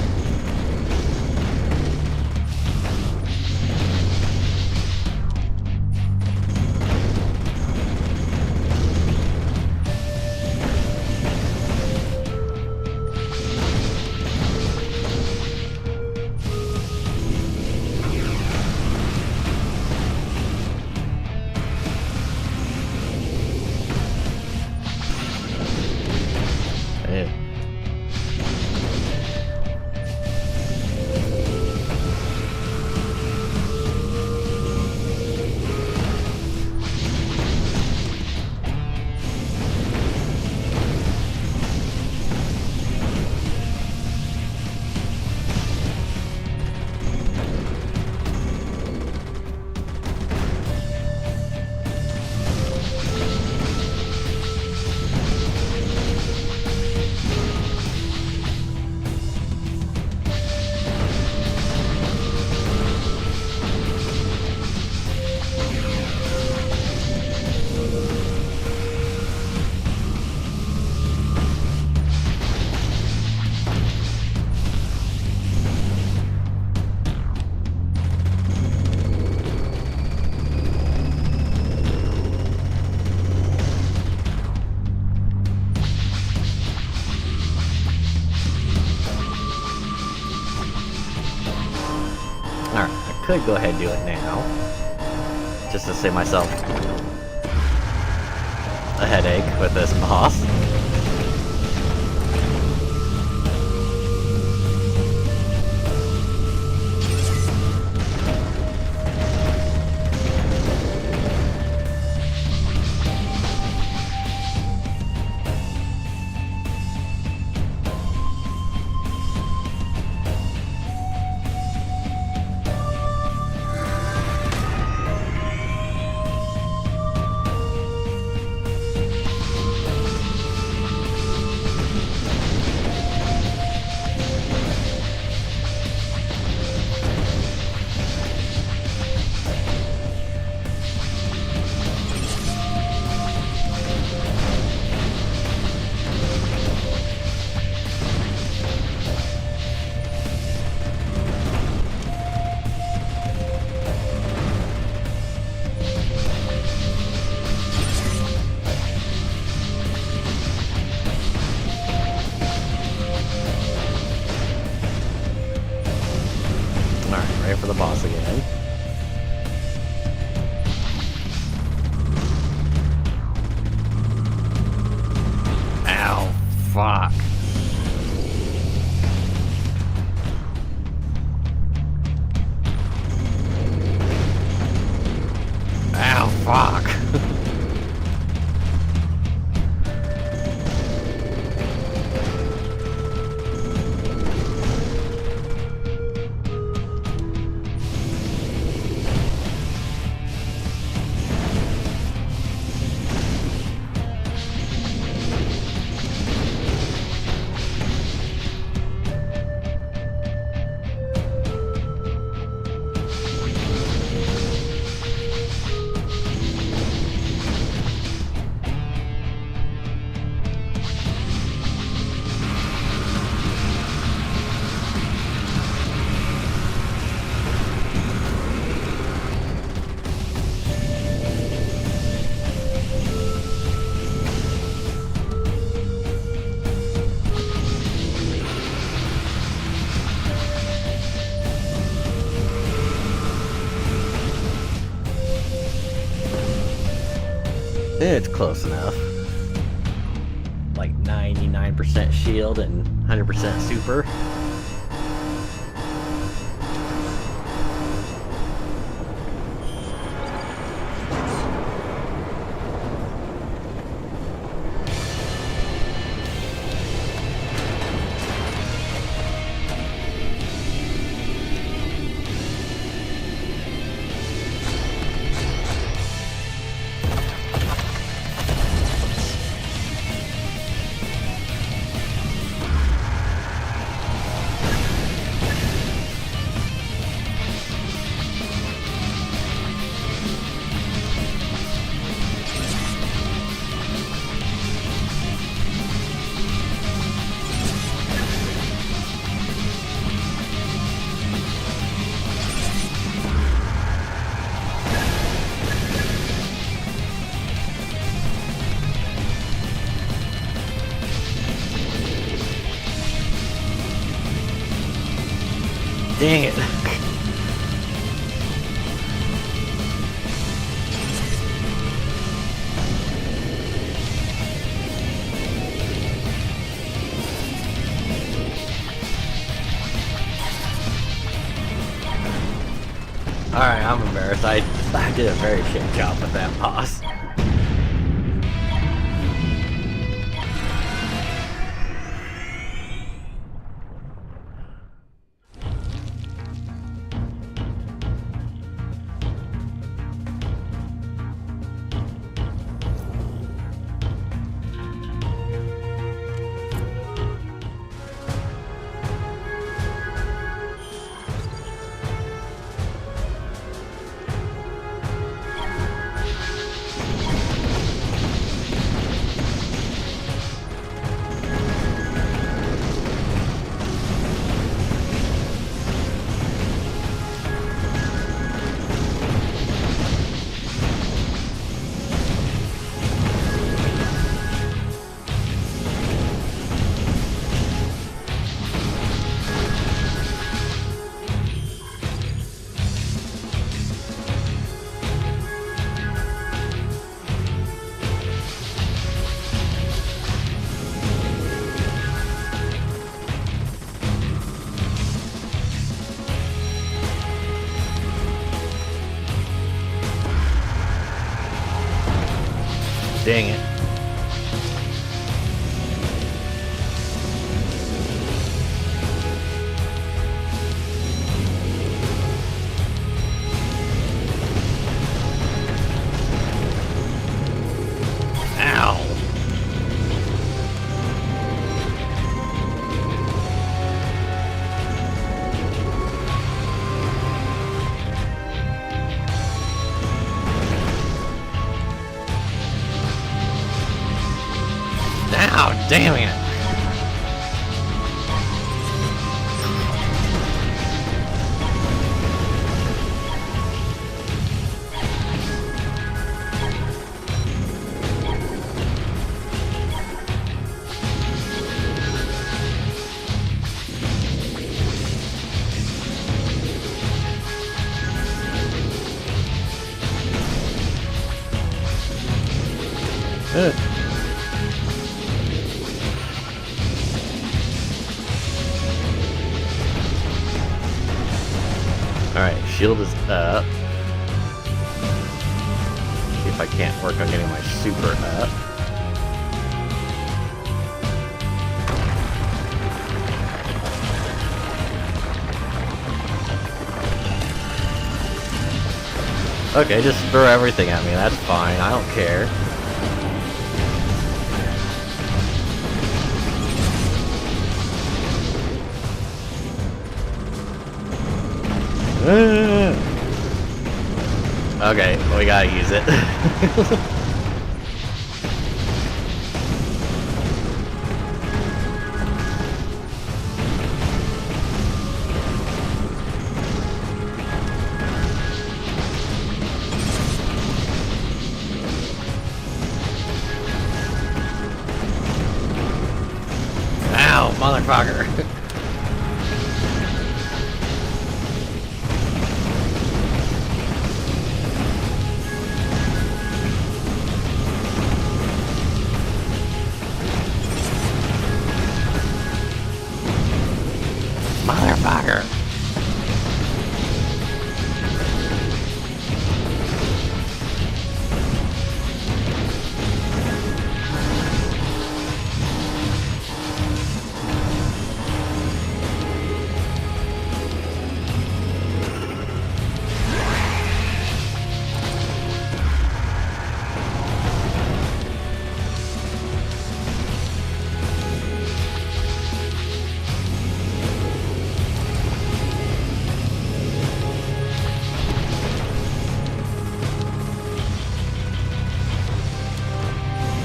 Could go ahead and do it now, just to save myself a headache with this boss. It's close enough. Like 99% shield and 100% super. Dang it. Alright, I'm embarrassed. I did a very shit job with that boss. Dang it. Ow. Ow, damn it! Alright, shield is up. See if I can't work on getting my super up. Okay, just throw everything at me, that's fine, I don't care. Okay, we gotta use it. Ow, motherfucker.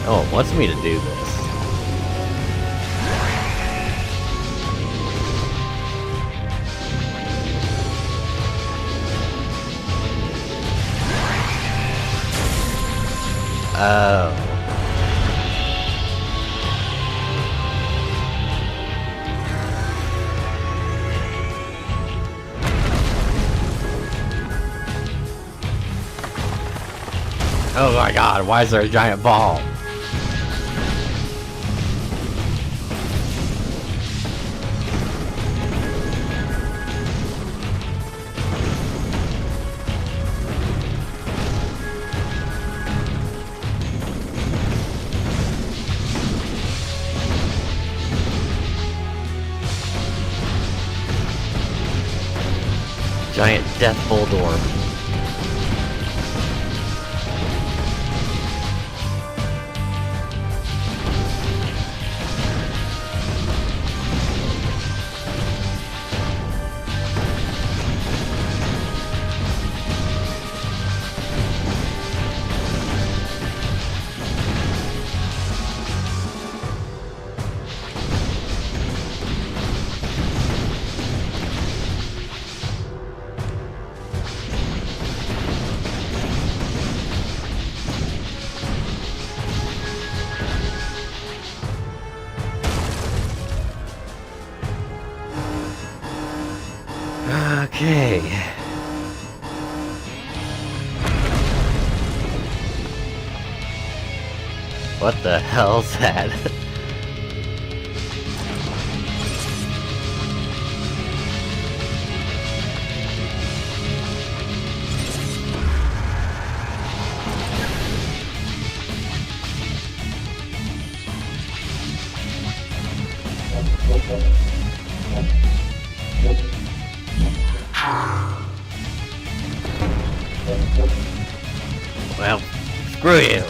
Oh, it wants me to do this. Oh. Oh my god, why is there a giant ball? Giant death bulldor. Okay. What the hell's that? Well, screw you.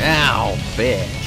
Ow, bitch.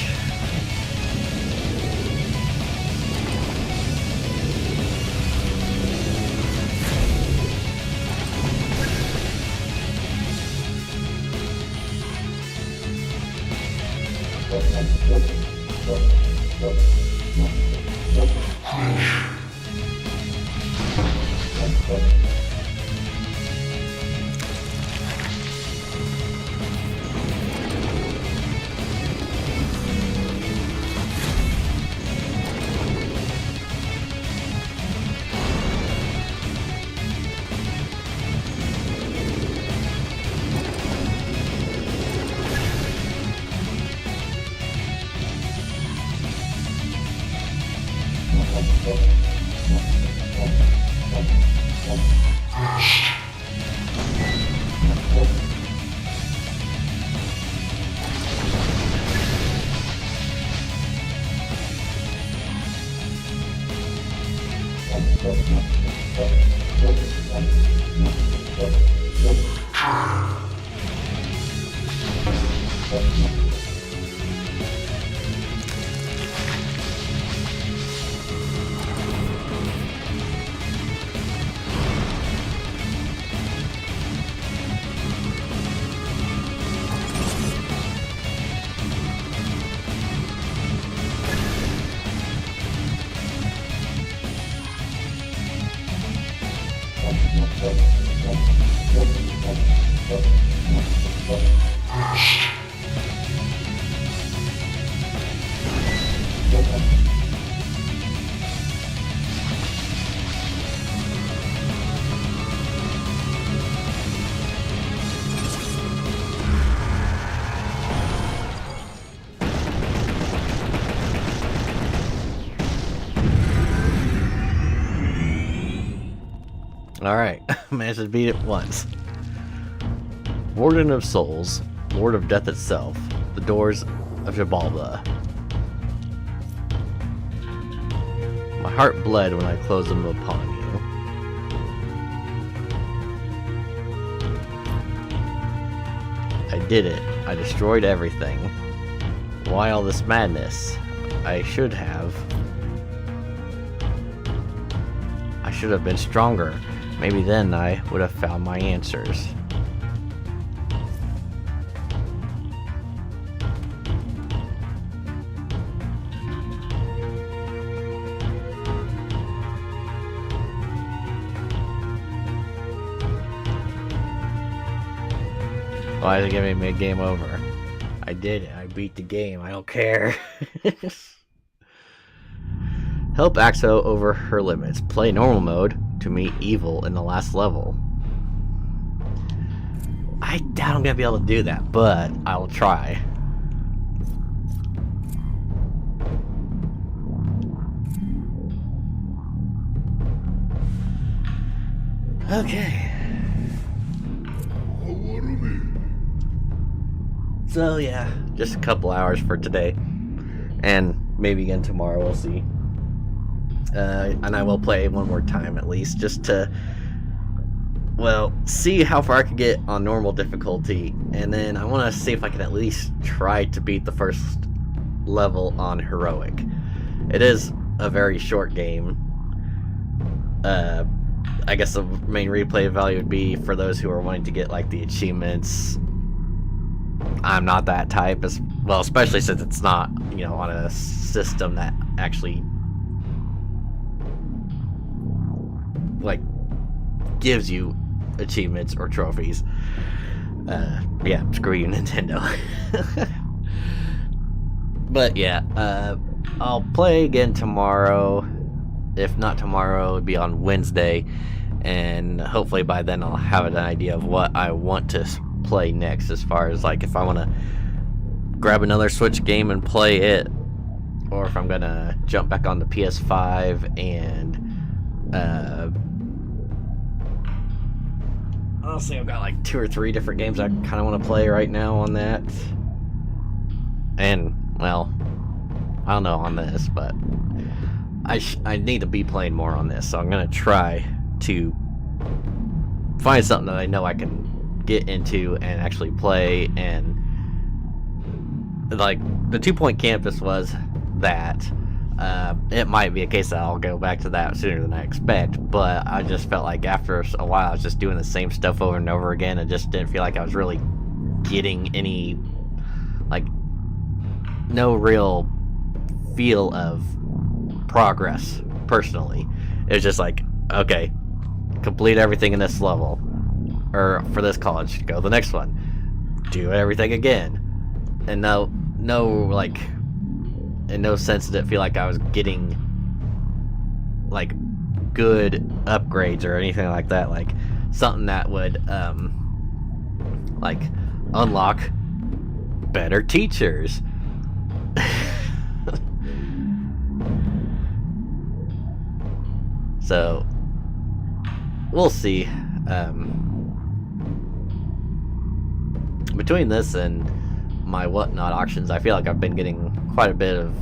Alright, managed to beat it once. Warden of Souls, Lord of Death itself, the doors of Jabalba. My heart bled when I closed them upon you. I did it. I destroyed everything. Why all this madness? I should have been stronger. Maybe then I would have found my answers. Why is it giving me a game over? I did it. I beat the game. I don't care. Help Axo over her limits. Play normal mode to meet evil in the last level. I doubt I'm gonna be able to do that, but I'll try. Okay. So yeah, just a couple hours for today. And maybe again tomorrow, we'll see. And I will play one more time at least, just to, well, see how far I can get on normal difficulty. And then I want to see if I can at least try to beat the first level on heroic. It is a very short game. I guess the main replay value would be for those who are wanting to get like the achievements. I'm not that type, as well, especially since it's not, you know, on a system that actually like gives you achievements or trophies. Yeah, screw you, Nintendo. But yeah, I'll play again tomorrow. If not tomorrow, it'll be on Wednesday, and hopefully by then I'll have an idea of what I want to play next, as far as like if I want to grab another Switch game and play it, or if I'm gonna jump back on the PS5 and honestly, I've got like 2 or 3 different games I kind of want to play right now on that. And, well, I don't know on this, but I need to be playing more on this, so I'm going to try to find something that I know I can get into and actually play. And, like, the 2 Point Campus was that. It might be a case that I'll go back to that sooner than I expect, but I just felt like after a while I was just doing the same stuff over and over again, and just didn't feel like I was really getting any, like, no real feel of progress, personally. It was just like, okay, complete everything in this level, or for this college, go to the next one, do everything again, and no, like, in no sense did it feel like I was getting like good upgrades or anything like that, like something that would like unlock better teachers. So we'll see. Between this and my whatnot auctions, I feel like I've been getting quite a bit of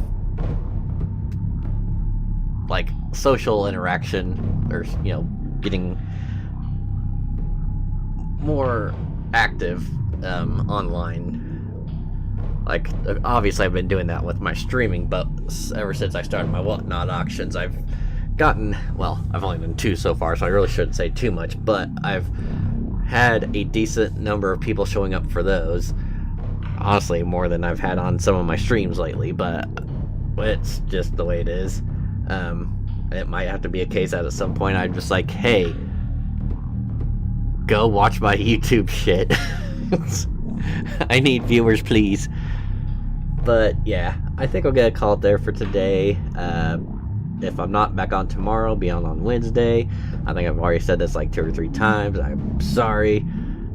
like social interaction, or, you know, getting more active online. Like, obviously I've been doing that with my streaming, but ever since I started my whatnot auctions, I've gotten, well, I've only done 2 so far, so I really shouldn't say too much, but I've had a decent number of people showing up for those. Honestly, more than I've had on some of my streams lately, but it's just the way it is. It might have to be a case that at some point I'm just like, hey, go watch my YouTube shit. I need viewers, please. But yeah, I think I'll get a call there for today. If I'm not back on tomorrow, I'll be on Wednesday. I think I've already said this like 2 or 3 times. I'm sorry.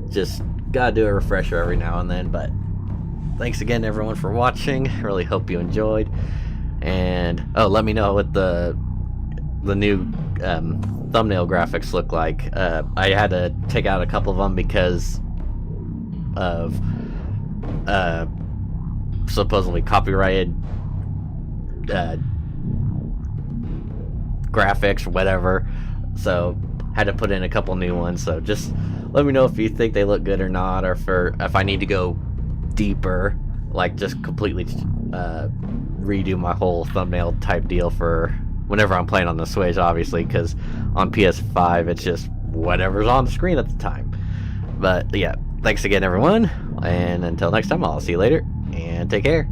Just gotta do a refresher every now and then, but thanks again everyone for watching. Really hope you enjoyed. And oh, let me know what the the new thumbnail graphics look like. I had to take out a couple of them because of supposedly copyrighted graphics or whatever, so had to put in a couple new ones. So just let me know if you think they look good or not, or if I need to go deeper, like just completely redo my whole thumbnail type deal for whenever I'm playing on the Switch, obviously, because on PS5 it's just whatever's on the screen at the time. But yeah, thanks again everyone, and until next time, I'll see you later, and take care.